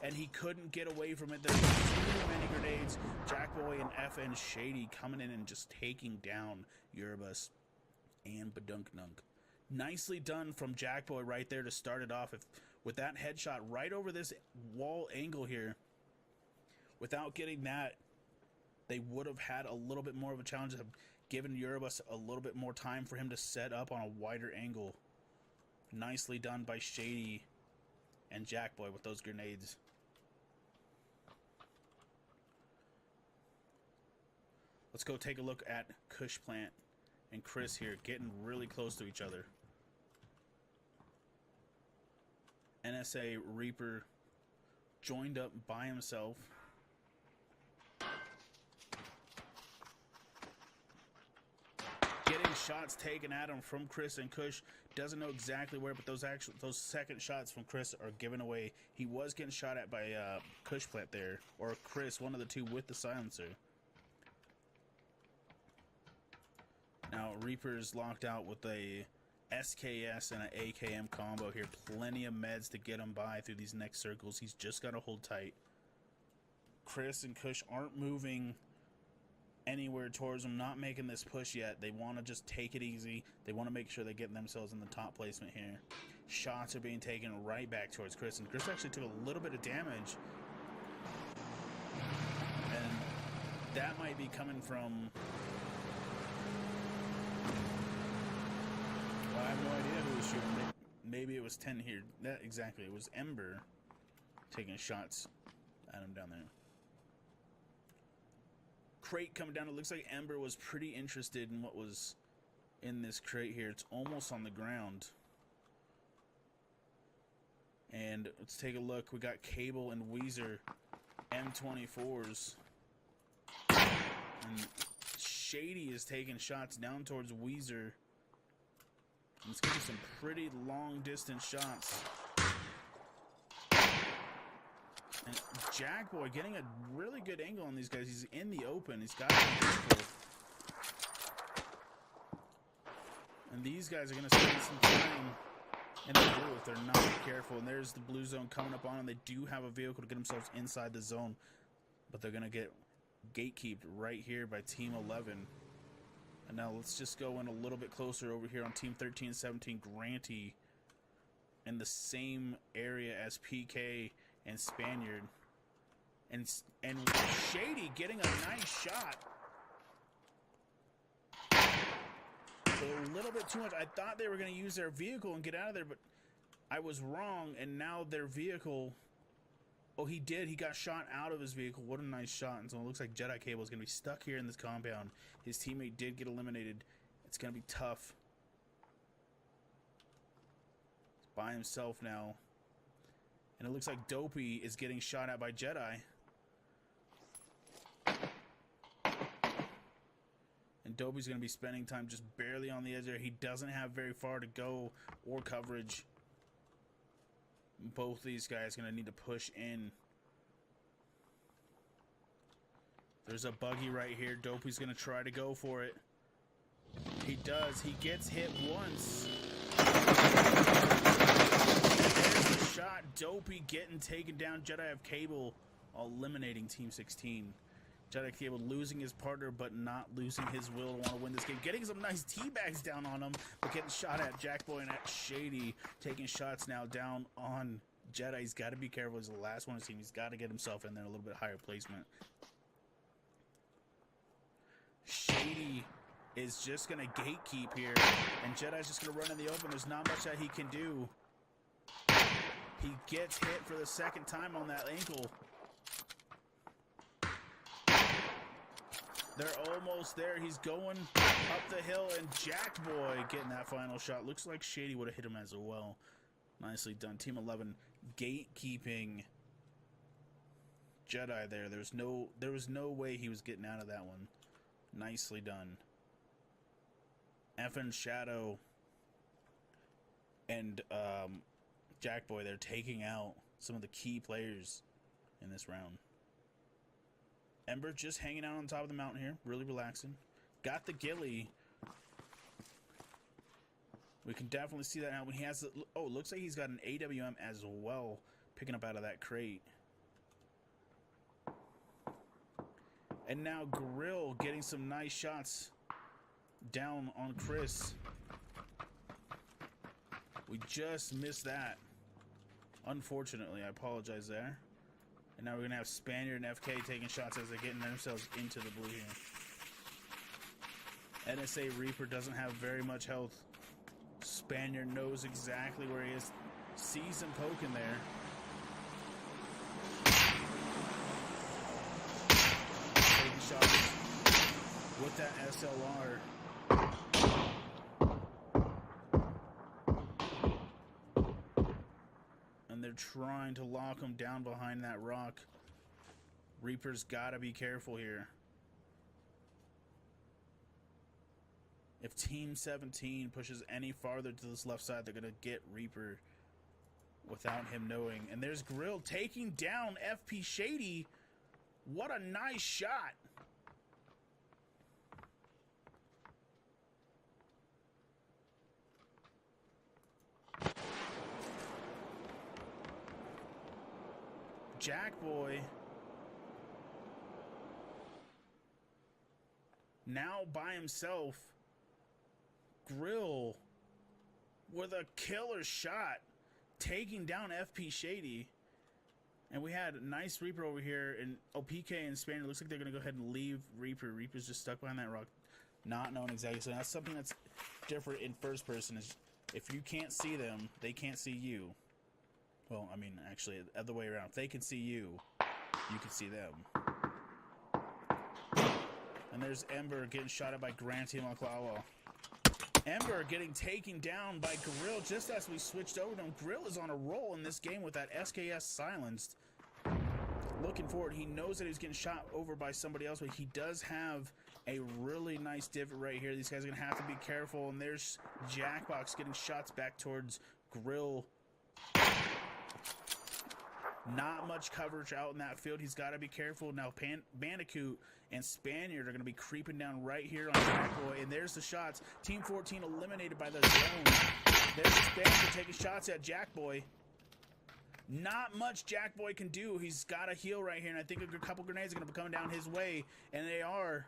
and he couldn't get away from it. There's too many grenades. Jackboy and FN Shady coming in and just taking down Eurobus and Badunknunk. Nicely done from Jackboy right there to start it off. With that headshot right over this wall angle here, without getting that, they would have had a little bit more of a challenge, of giving Eurobus a little bit more time for him to set up on a wider angle. Nicely done by Shady and Jackboy with those grenades. Let's go take a look at Kush Plant and Chris here, getting really close to each other. NSA Reaper joined up by himself. Getting shots taken at him from Chris and Kush. Doesn't know exactly where, but those second shots from Chris are given away. He was getting shot at by Kush Plant there, or Chris, one of the two with the silencer. Now Reaper's locked out with a SKS and an AKM combo here. Plenty of meds to get him by through these next circles. He's just got to hold tight. Chris and Kush aren't moving anywhere towards him, not making this push yet. They want to just take it easy. They want to make sure they get themselves in the top placement here. Shots are being taken right back towards Chris, and Chris actually took a little bit of damage. And that might be coming from... well, I have no idea who was shooting. Maybe it was 10 here. That exactly. It was Ember taking shots at him down there. Crate coming down. It looks like Ember was pretty interested in what was in this crate here. It's almost on the ground. And let's take a look. We got Cable and Weezer M24s. And Shady is taking shots down towards Weezer. Let's give him some pretty long distance shots. And Jackboy getting a really good angle on these guys. He's in the open. He's got to be careful. And these guys are going to spend some time in the blue if they're not careful. And there's the blue zone coming up on them. They do have a vehicle to get themselves inside the zone, but they're going to get gatekeeped right here by Team 11. And now let's just go in a little bit closer over here on Team 13-17. Grantee in the same area as PK and Spaniard. And Shady getting a nice shot. So a little bit too much. I thought they were going to use their vehicle and get out of there, but I was wrong. And now their vehicle Oh, he did. He got shot out of his vehicle. What a nice shot. And so it looks like Jedi Cable is going to be stuck here in this compound. His teammate did get eliminated. It's going to be tough. He's by himself now. And it looks like Dopey is getting shot at by Jedi. And Dopey's going to be spending time just barely on the edge there. He doesn't have very far to go or coverage. Both these guys are going to need to push in. There's a buggy right here. Dopey's going to try to go for it. He does. He gets hit once. There's the shot. Dopey getting taken down. Jedi have Cable eliminating Team 16. Jedi Cable losing his partner, but not losing his will to want to win this game. Getting some nice teabags down on him, but getting shot at. Jackboy and at Shady taking shots now down on Jedi. He's got to be careful. He's the last one on his team. He's got to get himself in there a little bit higher placement. Shady is just going to gatekeep here, and Jedi's just going to run in the open. There's not much that he can do. He gets hit for the second time on that ankle. They're almost there. He's going up the hill, and Jackboy getting that final shot. Looks like Shady would have hit him as well. Nicely done. Team 11 gatekeeping Jedi there. There was no way he was getting out of that one. Nicely done. Effin Shadow and Jackboy, they're taking out some of the key players in this round. Ember just hanging out on top of the mountain here, really relaxing. Got the ghillie. We can definitely see that now when he has the, oh, looks like he's got an AWM as well, picking up out of that crate. And now Grill getting some nice shots down on Chris. We just missed that. Unfortunately, I apologize there. And now we're going to have Spaniard and FK taking shots as they're getting themselves into the blue here. NSA Reaper doesn't have very much health. Spaniard knows exactly where he is. Sees him poking there. Taking shots with that SLR. They're trying to lock him down behind that rock. Reaper's got to be careful here. If Team 17 pushes any farther to this left side, they're going to get Reaper without him knowing. And there's Grill taking down FP Shady. What a nice shot. Jackboy now by himself. Grill with a killer shot taking down FP Shady. And we had a nice Reaper over here, and PK and Spaniard looks like they're going to go ahead and leave Reaper. Reaper's just stuck behind that rock, not knowing exactly. So that's something that's different in first person, is if you can't see them, they can't see you. Well, I mean, actually, the other way around. If they can see you, you can see them. And there's Ember getting shot at by Granty Maklawa. Ember getting taken down by Grill just as we switched over to him. Grill is on a roll in this game with that SKS silenced. Looking forward, he knows that he's getting shot over by somebody else, but he does have a really nice divot right here. These guys are going to have to be careful. And there's Jackbox getting shots back towards Grill. Not much coverage out in that field. He's got to be careful. Now Bandicoot and Spaniard are going to be creeping down right here on Jackboy. And there's the shots. Team 14 eliminated by the zone. There's Spaniard taking shots at Jackboy. Not much Jackboy can do. He's got a heal right here. And I think a couple grenades are going to be coming down his way. And they are.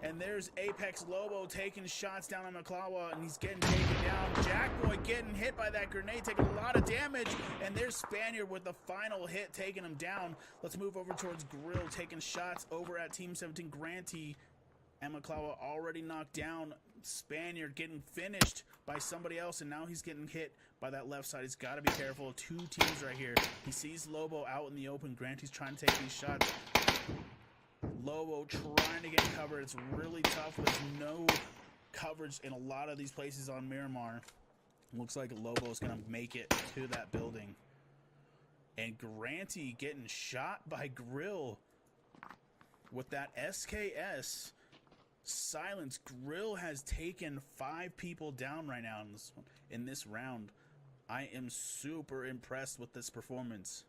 And there's Apex Lobo taking shots down on Maklawa, and he's getting taken down. Jackboy getting hit by that grenade, taking a lot of damage. And there's Spaniard with the final hit, taking him down. Let's move over towards Grill, taking shots over at Team 17. Granty and Maklawa already knocked down. Spaniard getting finished by somebody else, and now he's getting hit by that left side. He's got to be careful. Two teams right here. He sees Lobo out in the open. Granty's trying to take these shots. Lobo trying to get cover. It's really tough. There's no coverage in a lot of these places on Miramar. Looks like Lobo's going to make it to that building. And Granty getting shot by Grill with that SKS. Silence. Grill has taken 5 people down right now in this round. I am super impressed with this performance.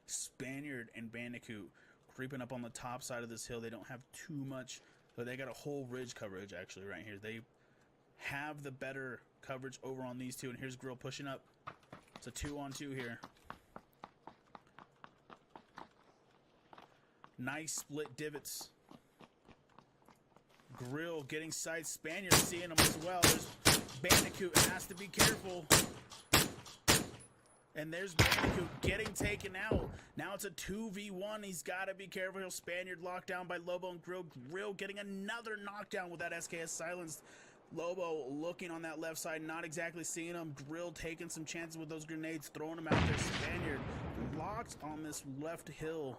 Spaniard and Bandicoot creeping up on the top side of this hill. They don't have too much, but they got a whole ridge coverage actually right here. They have the better coverage over on these two, and here's Grill pushing up. It's a 2-on-2 here. Nice split divots. Grill getting sight. Spaniard seeing him as well. There's Bandicoot has to be careful. And there's Bandicoot getting taken out. Now it's a 2v1. He's got to be careful. He'll Spaniard locked down by Lobo and Grill. Grill getting another knockdown with that SKS silenced. Lobo looking on that left side, not exactly seeing him. Grill taking some chances with those grenades, throwing them out there. Spaniard locked on this left hill.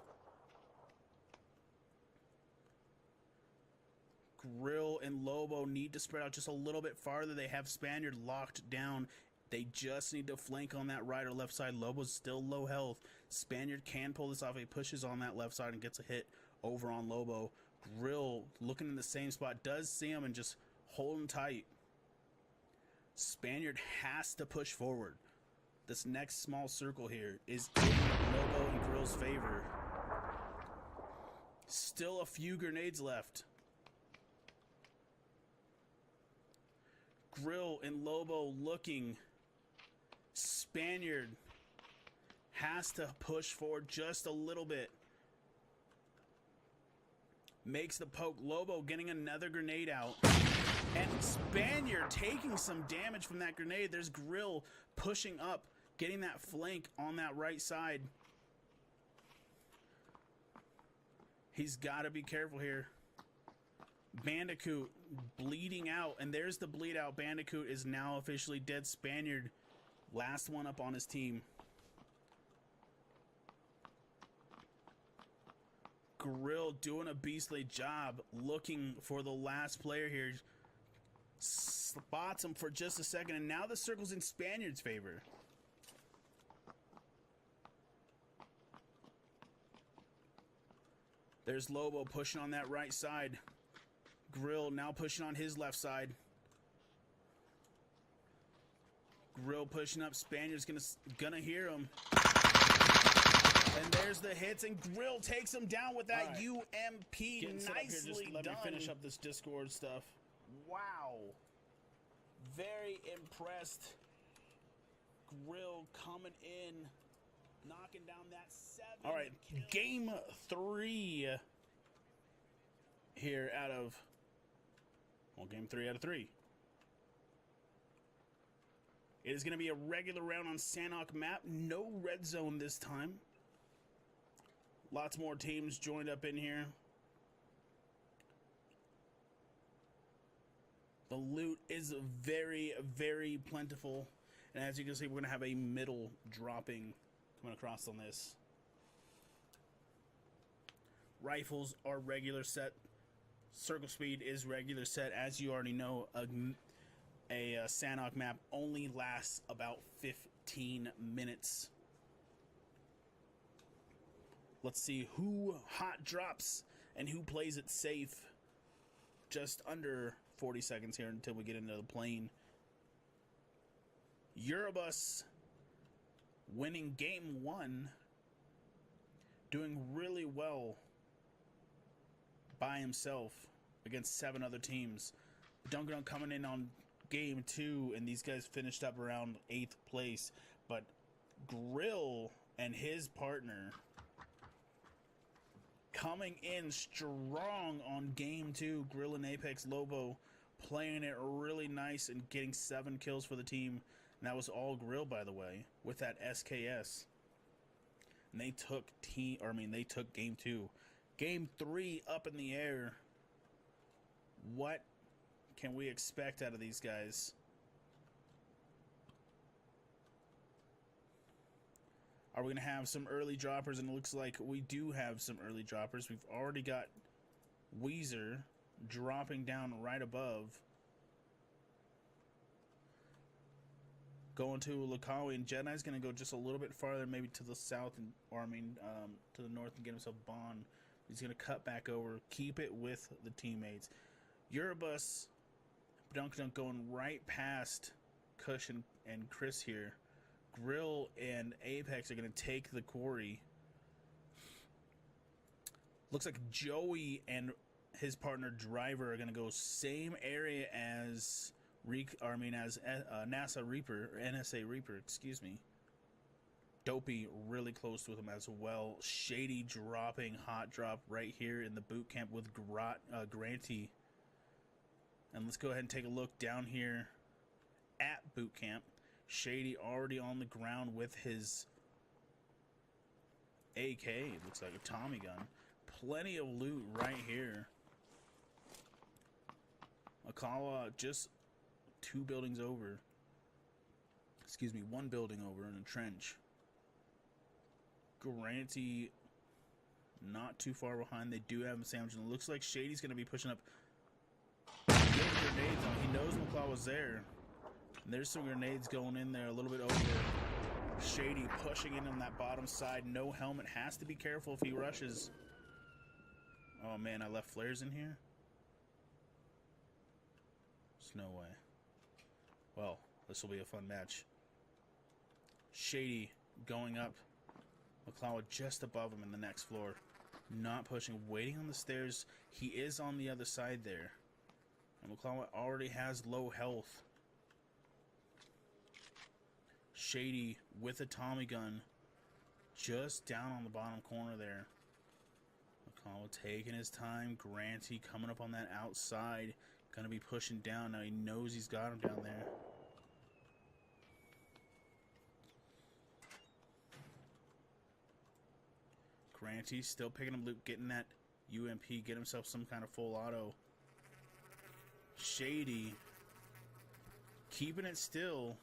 Grill and Lobo need to spread out just a little bit farther. They have Spaniard locked down. They just need to flank on that right or left side. Lobo's still low health. Spaniard can pull this off. He pushes on that left side and gets a hit over on Lobo. Grill looking in the same spot. Does see him and just holding tight. Spaniard has to push forward. This next small circle here is in Lobo and Grill's favor. Still a few grenades left. Grill and Lobo looking. Spaniard has to push forward just a little bit. Makes the poke. Lobo getting another grenade out. And Spaniard taking some damage from that grenade. There's Grill pushing up, getting that flank on that right side. He's got to be careful here. Bandicoot bleeding out, and there's the bleed out. Bandicoot is now officially dead. Spaniard, last one up on his team. Grill doing a beastly job looking for the last player here. Spots him for just a second, and now the circle's in Spaniard's favor. There's Lobo pushing on that right side. Grill now pushing on his left side. Grill pushing up. Spaniard's gonna hear him. And there's the hits, and Grill takes him down with that right. UMP. Nicely done. Let me finish up this Discord stuff. Wow. Very impressed. Grill coming in, knocking down that 7. All right, kill. Game 3 here out of, well, game 3 out of 3. It is going to be a regular round on Sanhok map. No red zone this time. Lots more teams joined up in here. The loot is very, very plentiful. And as you can see, we're going to have a middle dropping coming across on this. Rifles are regular set. Circle speed is regular set. As you already know, a Sanhok map only lasts about 15 minutes. Let's see who hot drops and who plays it safe. Just under 40 seconds here until we get into the plane. Eurobus winning game 1. Doing really well by himself against 7 other teams. Duncan coming in on game 2, and these guys finished up around 8th place. But Grill and his partner coming in strong on game 2. Grill and Apex Lobo playing it really nice and getting 7 kills for the team. And that was all Grill, by the way, with that SKS. And they took they took game 2. Game 3 up in the air. What can we expect out of these guys? Are we going to have some early droppers? And it looks like we do have some early droppers. We've already got Weezer dropping down right above. Going to Lukawi, and Jedi's going to go just a little bit farther, maybe to the south, to the north and get himself Bond. He's going to cut back over, keep it with the teammates. Eurobus, Dunk going right past Kush and Chris here. Grill and Apex are going to take the quarry. Looks like Joey and his partner Driver are going to go same area as NASA Reaper, or NSA Reaper, excuse me. Dopey really close with him as well. Shady dropping hot drop right here in the boot camp with Granty. And let's go ahead and take a look down here at boot camp. Shady already on the ground with his AK. It looks like a Tommy gun. Plenty of loot right here. Akawa just 2 buildings over. Excuse me, 1 building over in a trench. Granty not too far behind. They do have him sandwiched. And it looks like Shady's going to be pushing up. Grenades on. He knows McClaw was there. And there's some grenades going in there a little bit over. Shady pushing in on that bottom side. No helmet. Has to be careful if he rushes. Oh man, I left flares in here? There's no way. Well, this will be a fun match. Shady going up. McCloud just above him in the next floor. Not pushing, waiting on the stairs. He is on the other side there. And McCloud already has low health. Shady with a Tommy gun. Just down on the bottom corner there. McCloud taking his time. Granty coming up on that outside. Gonna be pushing down. Now he knows he's got him down there. Granty still picking up loot, getting that UMP, get himself some kind of full auto. Shady keeping it still,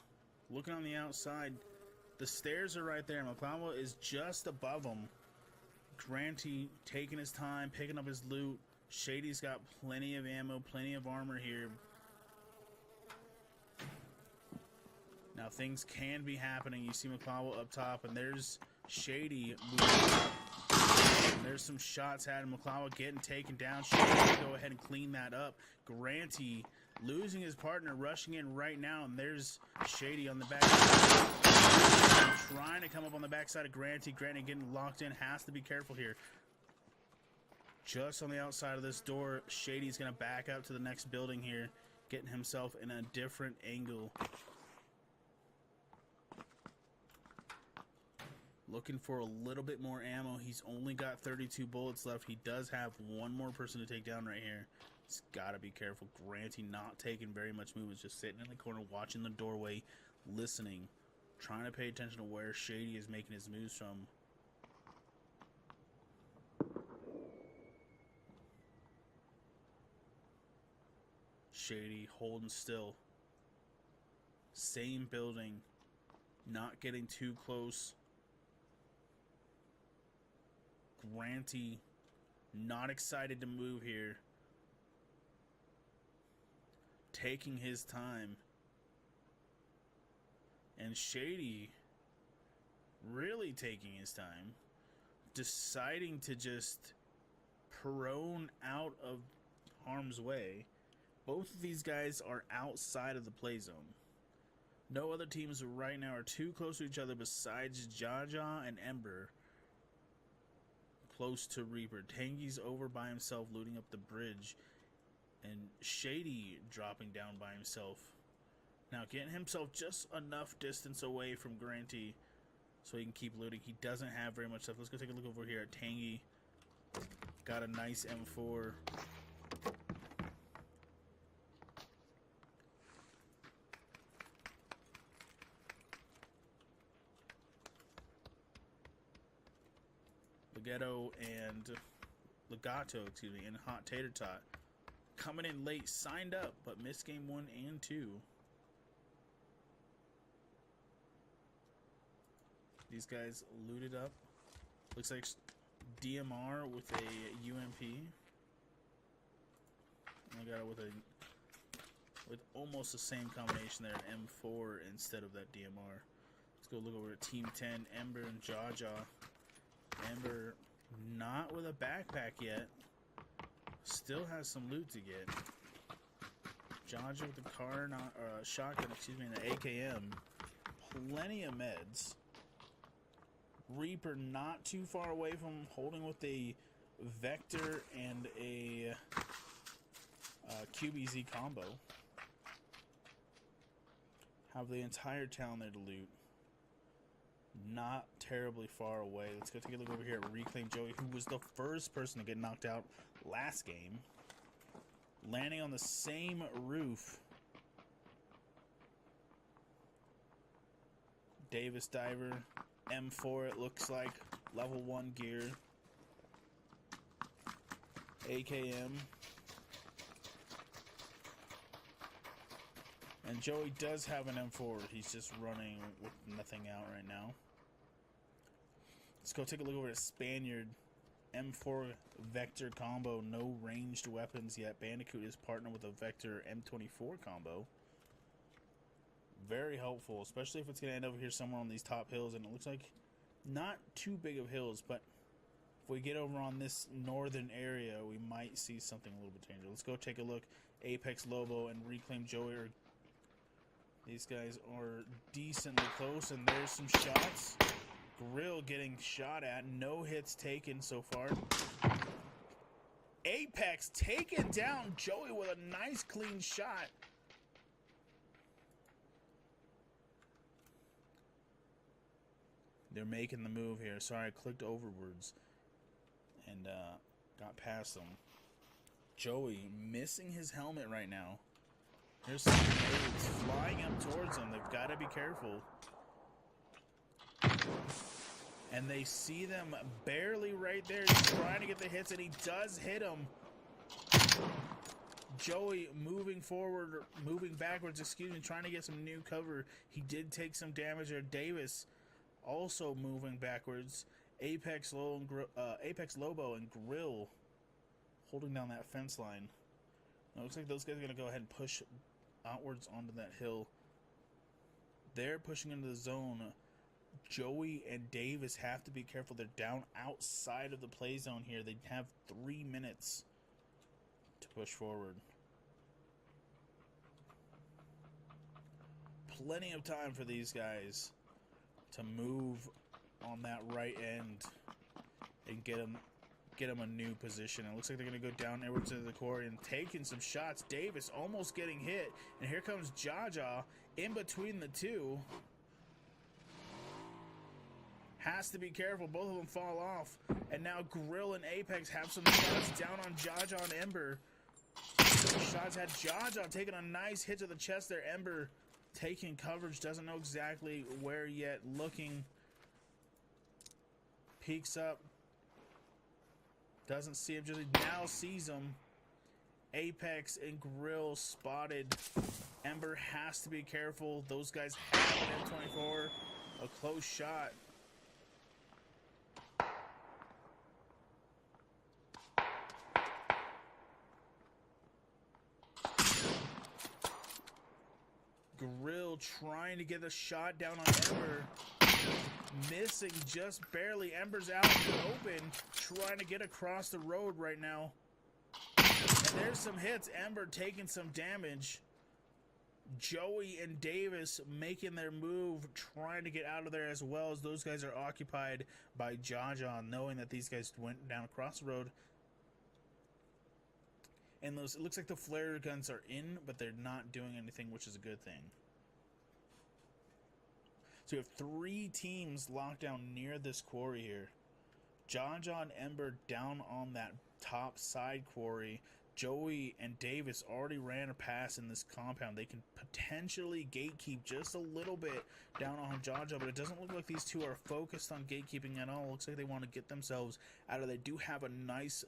looking on the outside. The stairs are right there. McCloud is just above him. Granty taking his time, picking up his loot. Shady's got plenty of ammo, plenty of armor here. Now things can be happening. You see McCloud up top, and there's Shady moving up. There's some shots at him. McCloud getting taken down. Shady can go ahead and clean that up. Granty losing his partner, rushing in right now, and there's Shady on the back. Trying to come up on the backside of Granty. Granty getting locked in. Has to be careful here. Just on the outside of this door, Shady's going to back up to the next building here, getting himself in a different angle. Looking for a little bit more ammo. He's only got 32 bullets left. He does have one more person to take down right here. He's got to be careful. Granty not taking very much movement, just sitting in the corner, watching the doorway, listening, trying to pay attention to where Shady is making his moves from. Shady holding still. Same building. Not getting too close. Granty not excited to move here. Taking his time. And Shady really taking his time. Deciding to just prone out of harm's way. Both of these guys are outside of the play zone. No other teams right now are too close to each other besides Jaja and Ember. Close to Reaper. Tangy's over by himself looting up the bridge. And Shady dropping down by himself. Now getting himself just enough distance away from Granty so he can keep looting. He doesn't have very much stuff. Let's go take a look over here at Tangy. Got a nice M4. Legato and Legato, excuse me, and Hot Tater Tot coming in late, signed up, but missed game 1 and 2. These guys looted up. Looks like DMR with a UMP. I got it with almost the same combination there, an M4 instead of that DMR. Let's go look over at Team 10, Ember and Jaja. Ember not with a backpack yet. Still has some loot to get. Jaja with the car, shotgun, excuse me, and an AKM. Plenty of meds. Reaper not too far away from holding with a Vector and a QBZ combo. Have the entire town there to loot. Not terribly far away. Let's go take a look over here at Reclaim Joey, who was the first person to get knocked out last game. Landing on the same roof. Davis Diver. M4 it looks like. Level 1 gear. AKM. And Joey does have an M4. He's just running with nothing out right now. Let's go take a look over at Spaniard. M4 Vector combo. No ranged weapons yet. Bandicoot is partnered with a Vector M24 combo. Very helpful, especially if it's going to end over here somewhere on these top hills. And it looks like not too big of hills, but if we get over on this northern area, we might see something a little bit dangerous. Let's go take a look. Apex Lobo and Reclaim Joey are... These guys are decently close, and there's some shots. Grill getting shot at. No hits taken so far. Apex taking down Joey with a nice clean shot. They're making the move here. Sorry, I clicked overwards and got past them. Joey missing his helmet right now. There's some grenades flying up towards them. They've got to be careful. And they see them barely right there. He's trying to get the hits, and he does hit them. Joey moving forward, moving backwards, excuse me, trying to get some new cover. He did take some damage there. Davis also moving backwards. Apex Lobo and Grill holding down that fence line. It looks like those guys are going to go ahead and push outwards onto that hill. They're pushing into the zone. Joey and Davis have to be careful. They're down outside of the play zone here. They have 3 minutes to push forward. Plenty of time for these guys to move on that right end and get them a new position. It looks like they're going to go down over to the quarry and taking some shots. Davis almost getting hit, and here comes Jaja in between the two. Has to be careful. Both of them fall off, and now Grill and Apex have some shots down on Jaja and Ember. Shots had Jaja taking a nice hit to the chest there. Ember taking coverage, doesn't know exactly where yet. Looking, peeks up. Doesn't see him, just now sees him. Apex and Grill spotted. Ember has to be careful. Those guys have an M24. A close shot. Grill trying to get a shot down on Ember. Missing just barely. Ember's out in the open, trying to get across the road right now. And there's some hits. Ember taking some damage. Joey and Davis making their move, trying to get out of there as well, as those guys are occupied by Jaja, knowing that these guys went down across the road. And it looks like the flare guns are in, but they're not doing anything, which is a good thing. So we have 3 teams locked down near this quarry here. Jaja and Ember down on that top side quarry. Joey and Davis already ran a pass in this compound. They can potentially gatekeep just a little bit down on Jaja, but it doesn't look like these two are focused on gatekeeping at all. It looks like they want to get themselves out of there. They do have a nice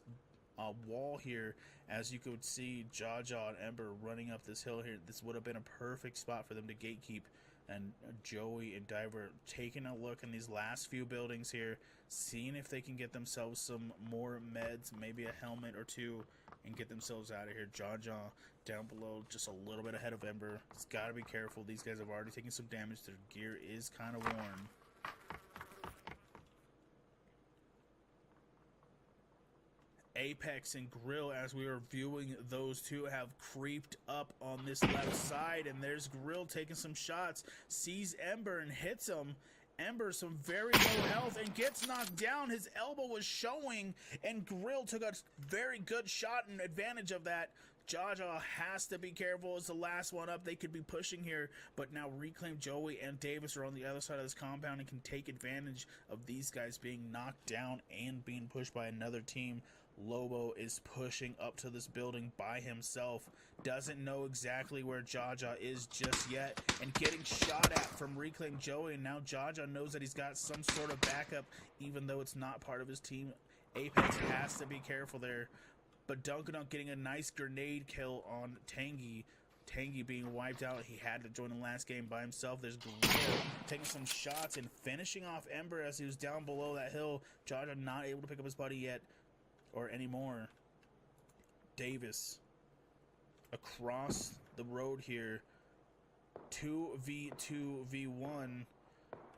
wall here. As you could see, Jaja and Ember running up this hill here. This would have been a perfect spot for them to gatekeep. And Joey and Diver taking a look in these last few buildings here, seeing if they can get themselves some more meds, maybe a helmet or two, and get themselves out of here. Jaja down below, just a little bit ahead of Ember. It's got to be careful. These guys have already taken some damage. Their gear is kind of worn. Apex and Grill, as we were viewing those two, have creeped up on this left side, and there's Grill taking some shots, sees Ember and hits him. Ember, some very low health, and gets knocked down. His elbow was showing, and Grill took a very good shot and advantage of that. Jaja has to be careful. It's the last one up. They could be pushing here, but now Reclaim Joey and Davis are on the other side of this compound and can take advantage of these guys being knocked down and being pushed by another team. Lobo is pushing up to this building by himself. Doesn't know exactly where Jaja is just yet, and getting shot at from Reclaim Joey. And now Jaja knows that he's got some sort of backup, even though it's not part of his team. Apex has to be careful there. But Dunkadunk getting a nice grenade kill on Tangy. Tangy being wiped out. He had to join the last game by himself. There's Grill taking some shots and finishing off Ember as he was down below that hill. Jaja not able to pick up his buddy yet. Or anymore. Davis across the road here, 2v1,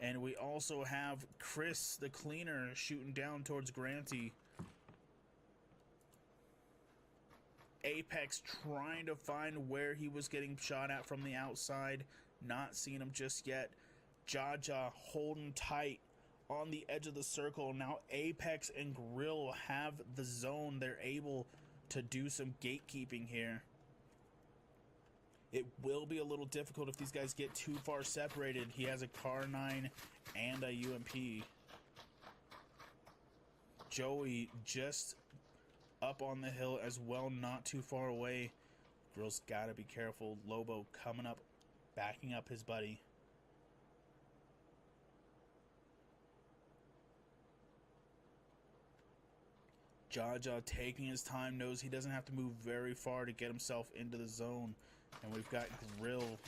and we also have Chris the Cleaner shooting down towards Granty. Apex trying to find where he was getting shot at from the outside, not seeing him just yet. Jaja holding tight on the edge of the circle. Now Apex and Grill have the zone. They're able to do some gatekeeping here. It will be a little difficult if these guys get too far separated. He has a Car 9 and a UMP. Joey just up on the hill as well, not too far away. Grill's got to be careful. Lobo coming up, backing up his buddy. Jaja taking his time, knows he doesn't have to move very far to get himself into the zone. And we've got Grill,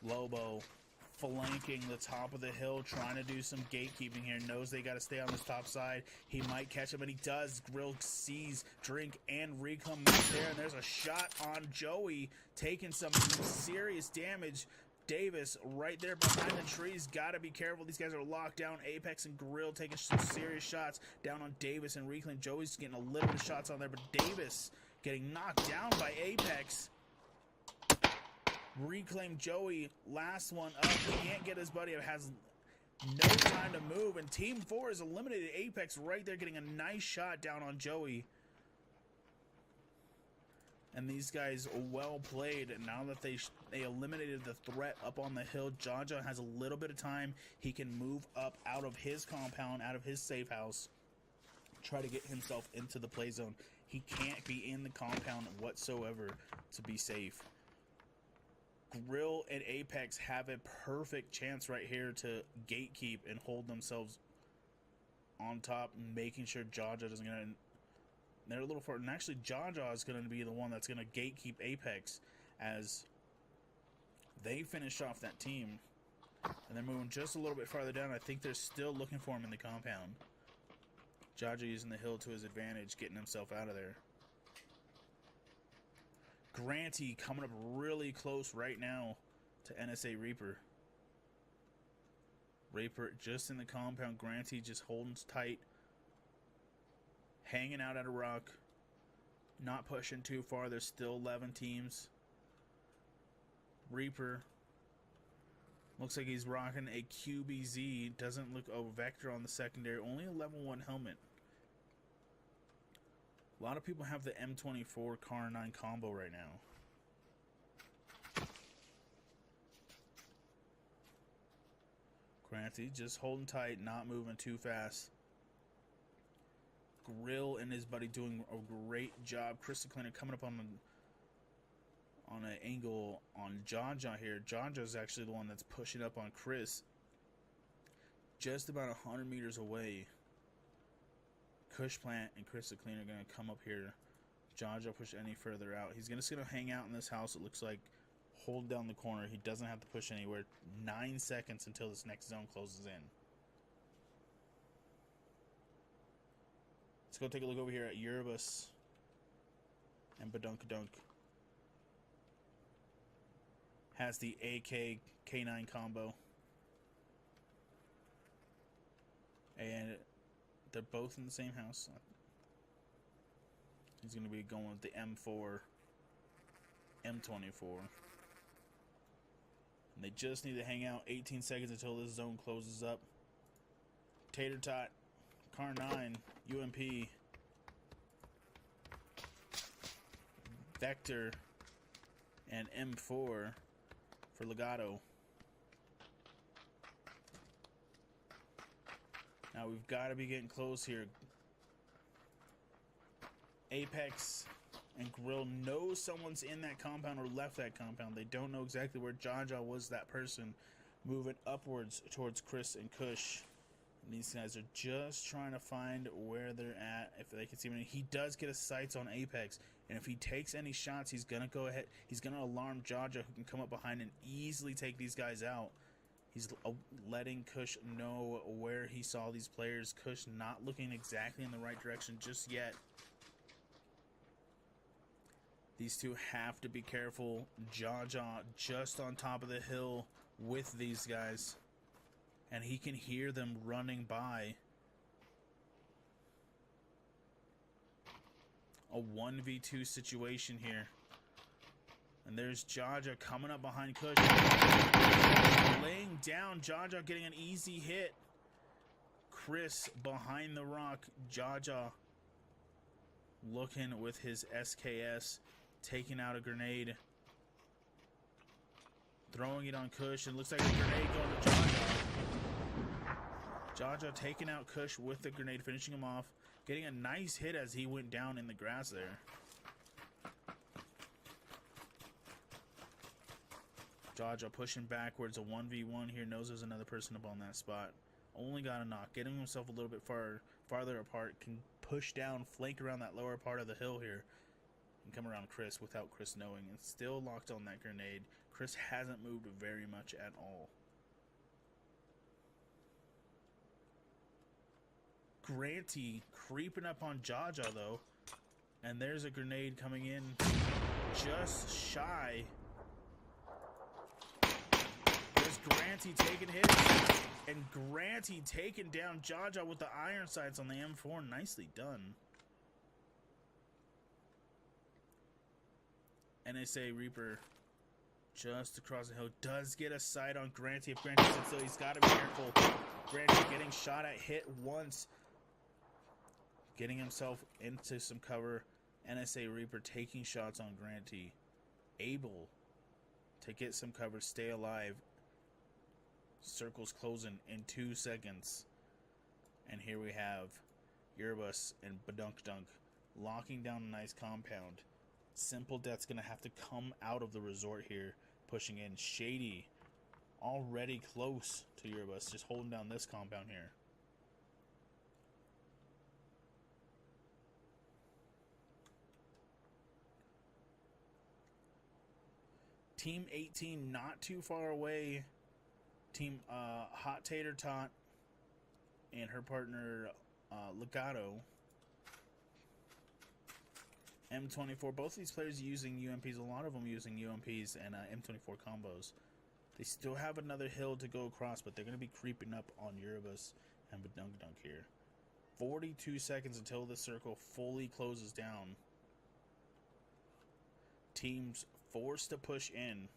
Lobo flanking the top of the hill, trying to do some gatekeeping here. Knows they got to stay on this top side. He might catch him, and he does. Grill sees Drink and Reclaim there, and there's a shot on Joey, taking some serious damage. Davis right there behind the trees. Got to be careful. These guys are locked down. Apex and Grill taking some serious shots down on Davis and Reclaim. Joey's getting a little bit of shots on there, but Davis getting knocked down by Apex. Reclaim Joey, last one up. He can't get his buddy. It has no time to move, and Team 4 has eliminated Apex right there, getting a nice shot down on Joey. And these guys well played. And now that they eliminated the threat up on the hill, Jaja has a little bit of time. He can move up out of his compound, out of his safe house, try to get himself into the play zone. He can't be in the compound whatsoever to be safe. Grill and Apex have a perfect chance right here to gatekeep and hold themselves on top, making sure Jaja doesn't get in. They're a little far, and actually Jaja is going to be the one that's going to gatekeep Apex as they finish off that team. And they're moving just a little bit farther down. I think they're still looking for him in the compound. Jaja using the hill to his advantage, getting himself out of there. Granty coming up really close right now to NSA Reaper. Reaper just in the compound. Granty just holding tight. Hanging out at a rock. Not pushing too far. There's still 11 teams. Reaper. Looks like he's rocking a QBZ. Doesn't look a Vector on the secondary. Only a level 1 helmet. A lot of people have the M24 Car 9 combo right now. Granty just holding tight, not moving too fast. Grill and his buddy doing a great job. Chris the Cleaner coming up on an angle on Jaja here. Jaja's actually the one that's pushing up on Chris. Just about 100 meters away. Kush Plant and Chris the Clean are going to come up here. Jaja push any further out. He's just going to hang out in this house, it looks like. Hold down the corner. He doesn't have to push anywhere. 9 seconds until this next zone closes in. Let's go take a look over here at Yerbus and Badunkadunk. Has the AK K9 combo. And they're both in the same house. He's going to be going with the M4, M24. And they just need to hang out 18 seconds until this zone closes up. Tater Tot, Car 9, UMP, Vector, and M4 for Legato. Now we've got to be getting close here. Apex and Grill know someone's in that compound or left that compound. They don't know exactly where Jaja was that person, moving upwards towards Chris and Kush. And these guys are just trying to find where they're at, if they can see him. He does get his sights on Apex, and if he takes any shots, he's gonna go ahead. He's gonna alarm Jaja, who can come up behind and easily take these guys out. He's letting Kush know where he saw these players. Kush not looking exactly in the right direction just yet. These two have to be careful. Jaja just on top of the hill with these guys. And he can hear them running by. A 1v2 situation here. And there's Jaja coming up behind Kush. Laying down, Jaja getting an easy hit. Chris behind the rock. Jaja looking with his SKS. Taking out a grenade. Throwing it on Kush. And looks like a grenade going to Jaja. Jaja taking out Kush with the grenade. Finishing him off. Getting a nice hit as he went down in the grass there. Jaja pushing backwards. A 1v1 here. Knows there's another person up on that spot. Only got a knock. Getting himself a little bit farther apart. Can push down. Flank around that lower part of the hill here. And come around Chris without Chris knowing. And still locked on that grenade. Chris hasn't moved very much at all. Granty creeping up on Jaja though. And there's a grenade coming in just shy. There's Granty taking hits. And Granty taking down Jaja with the iron sights on the M4. Nicely done. NSA Reaper just across the hill does get a sight on Granty. If Granty sits still, he's got to be careful. Granty getting shot at, hit once. Getting himself into some cover. NSA Reaper taking shots on Granty. Able to get some cover, stay alive. Circles closing in 2 seconds. And here we have Yerbus and Badunkdunk locking down a nice compound. Simple Death's going to have to come out of the resort here, pushing in. Shady already close to Yerbus, just holding down this compound here. Team 18 not too far away. Team Hot Tater Tot and her partner Legato. M24, both of these players using UMPs, a lot of them using UMPs and M24 combos. They still have another hill to go across, but they're going to be creeping up on Yerbus and Badunkdunk here. 42 seconds until the circle fully closes down. Teams forced to push in.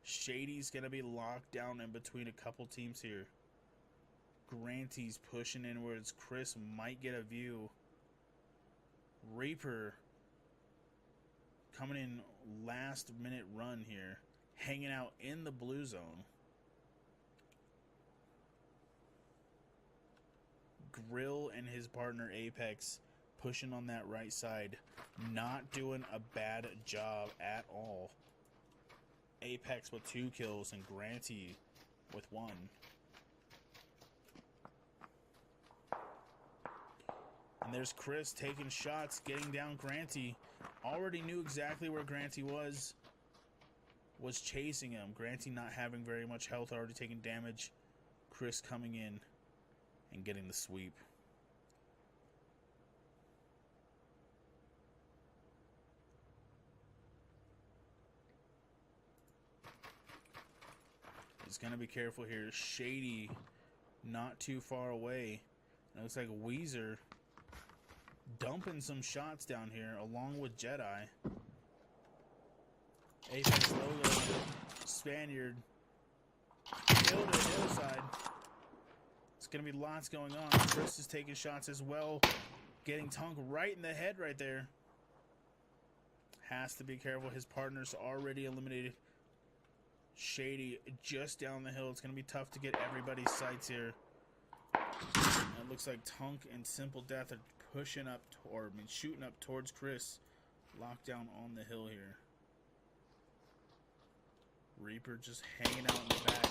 Shady's going to be locked down in between a couple teams here. Granty's pushing inwards. Chris might get a view. Reaper coming in last minute run here. Hanging out in the blue zone. Grill and his partner Apex pushing on that right side. Not doing a bad job at all. Apex with 2 kills and Granty with 1. And there's Chris taking shots, getting down Granty. Already knew exactly where Granty was chasing him. Granty not having very much health, already taking damage. Chris coming in and getting the sweep. He's going to be careful here. Shady not too far away. It looks like Weezer dumping some shots down here along with Jedi. Apex logo, Spaniard killed it hillside. It's going to be lots going on. Chris is taking shots as well. Getting Tunk right in the head right there. Has to be careful. His partner's already eliminated. Shady just down the hill. It's going to be tough to get everybody's sights here. It looks like Tunk and Simple Death are pushing up, shooting up towards Chris. Lockdown on the hill here. Reaper just hanging out in the back.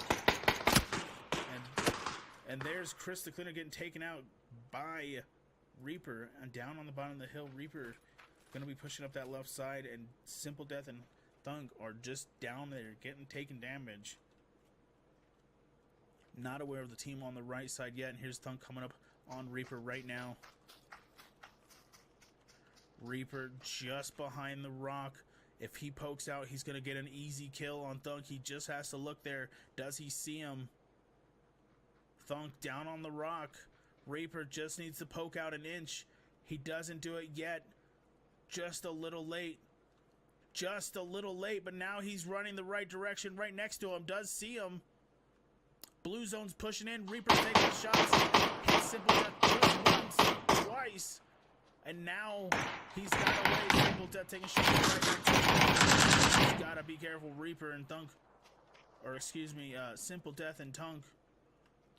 And there's Chris the Cleaner getting taken out by Reaper. And down on the bottom of the hill, Reaper going to be pushing up that left side. And Simple Death and Thunk are just down there taking damage. Not aware of the team on the right side yet. And here's Thunk coming up on Reaper right now. Reaper just behind the rock. If he pokes out, he's going to get an easy kill on Thunk. He just has to look there. Does he see him? Thunk down on the rock. Reaper just needs to poke out an inch. He doesn't do it yet. Just a little late. Just a little late, but now he's running the right direction right next to him. Does see him. Blue zone's pushing in. Reaper taking shots. Hits Simple Death once, twice. And now he's got away. Simple Death taking shots right next to him. He's got to be careful. Reaper and Thunk, or excuse me, Simple Death and Tunk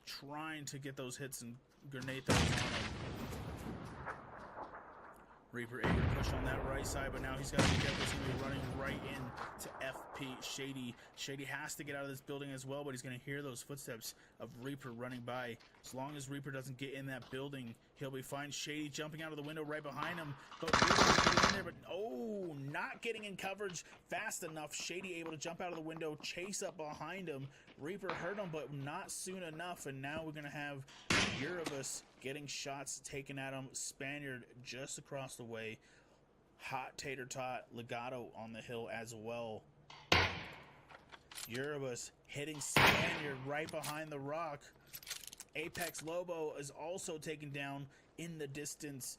trying to get those hits and grenade those on him. Reaper able to push on that right side, but now he's got to be careful. He's going to be running right in to FP Shady. Shady has to get out of this building as well, but he's going to hear those footsteps of Reaper running by. As long as Reaper doesn't get in that building, he'll be fine. Shady jumping out of the window right behind him, but Reaper getting in there, but oh, not getting in coverage fast enough. Shady able to jump out of the window, chase up behind him. Reaper hurt him, but not soon enough, and now we're going to have Eurobus getting shots taken at him. Spaniard just across the way. Hot Tater Tot Legato on the hill as well. Eurobus hitting Spaniard right behind the rock. Apex Lobo is also taken down in the distance.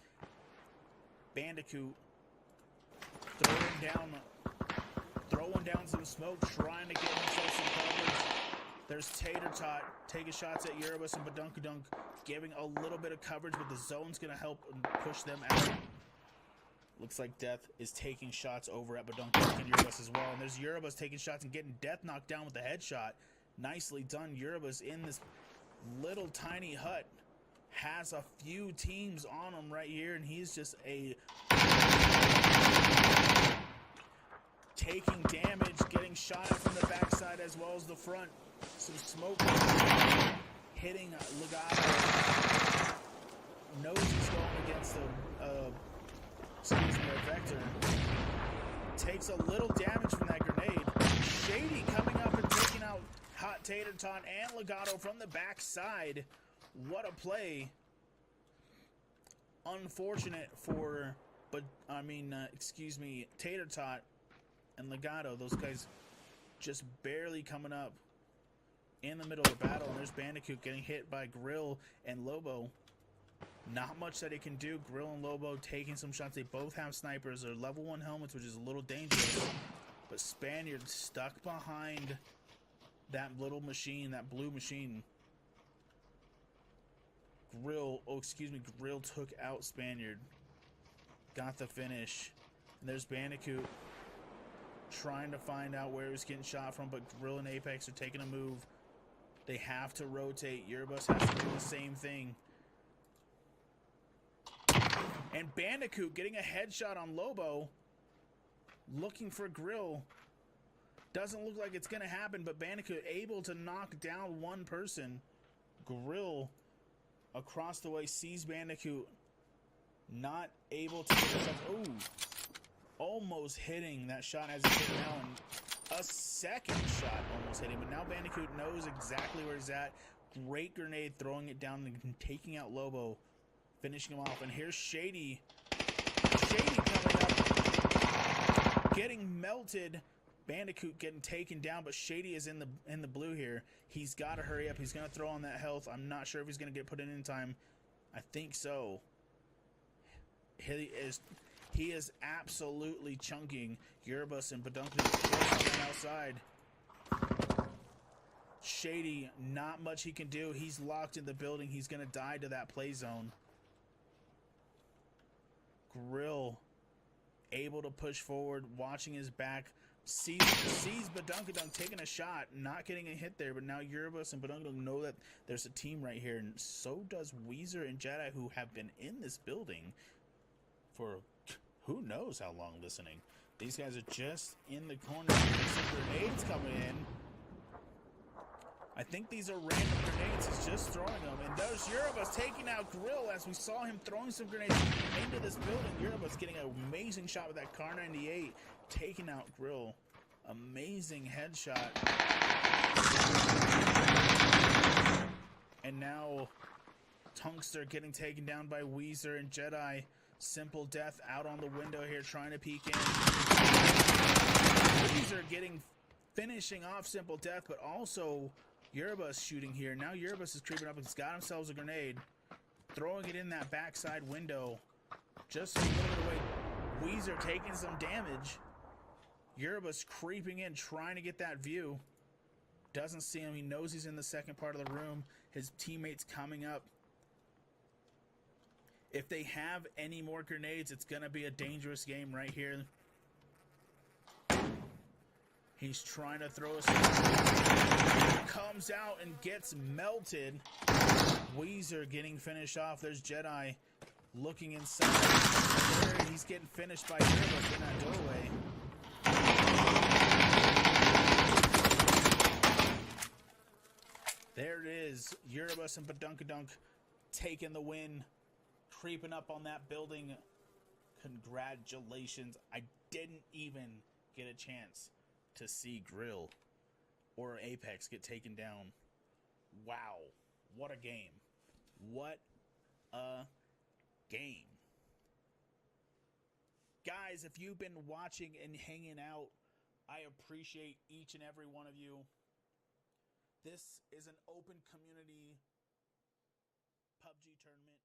Bandicoot throwing down some smoke, trying to get himself some coverage. There's Tater Tot taking shots at Eurobus and Badunkadunk, giving a little bit of coverage, but the zone's going to help push them out. Looks like Death is taking shots over at Badunkadunk and Eurobus as well. And there's Eurobus taking shots and getting Death knocked down with the headshot. Nicely done. Eurobus in this little tiny hut has a few teams on him right here, and he's just taking damage, getting shot at from the backside as well as the front. Some smoke hitting Legato. Knows he's going against a Vector. Takes a little damage from that grenade. Shady coming up and taking out Hot Tater Tot and Legato from the backside. What a play. Unfortunate for, Tater Tot and Legato. Those guys just barely coming up in the middle of the battle. And there's Bandicoot getting hit by Grill and Lobo. Not much that he can do. Grill and Lobo taking some shots. They both have snipers. They're level 1 helmets, which is a little dangerous. But Spaniard stuck behind that little machine, that blue machine. Grill took out Spaniard. Got the finish. And there's Bandicoot trying to find out where he's getting shot from, but Grill and Apex are taking a move. They have to rotate. Eurobus has to do the same thing. And Bandicoot getting a headshot on Lobo. Looking for Grill. Doesn't look like it's going to happen, but Bandicoot able to knock down one person. Grill across the way sees Bandicoot not able to get himself. Ooh, almost hitting that shot as he hit down. A second shot almost hit him, but now Bandicoot knows exactly where he's at. Great grenade, throwing it down and taking out Lobo, finishing him off. And here's Shady. Shady coming up, getting melted. Bandicoot getting taken down, but Shady is in the blue here. He's got to hurry up. He's going to throw on that health. I'm not sure if he's going to get put in time. I think so. He is absolutely chunking Yerbus and Badunkley outside. Shady, not much he can do. He's locked in the building. He's going to die to that play zone. Grill able to push forward, watching his back. Sees Badunkadunk taking a shot, not getting a hit there, but now Yerbus and Badunkadunk know that there's a team right here, and so does Weezer and Jedi, who have been in this building for who knows how long listening. These guys are just in the corner. Some grenades coming in. I think these are random grenades. He's just throwing them. And there's Yerbus taking out Grill as we saw him throwing some grenades into this building. Yerbus getting an amazing shot with that Car 98, taking out Grill. Amazing headshot. And now Tunkster getting taken down by Weezer and Jedi. Simple Death out on the window here, trying to peek in. Weezer finishing off Simple Death, but also Yerbus shooting here. Now Yerbus is creeping up and he's got himself a grenade, throwing it in that backside window. Just a little bit away. Weezer taking some damage. Yerbus creeping in, trying to get that view. Doesn't see him. He knows he's in the second part of the room. His teammates coming up. If they have any more grenades, it's going to be a dangerous game right here. He's trying to throw us. Comes out and gets melted. Weezer getting finished off. There's Jedi looking inside. He's getting finished by Yerbus in that doorway. There it is. Yerbus and Badunkadunk taking the win. Creeping up on that building. Congratulations. I didn't even get a chance to see Grill or Apex get taken down. Wow. What a game. What a game. Guys, if you've been watching and hanging out, I appreciate each and every one of you. This is an open community PUBG tournament.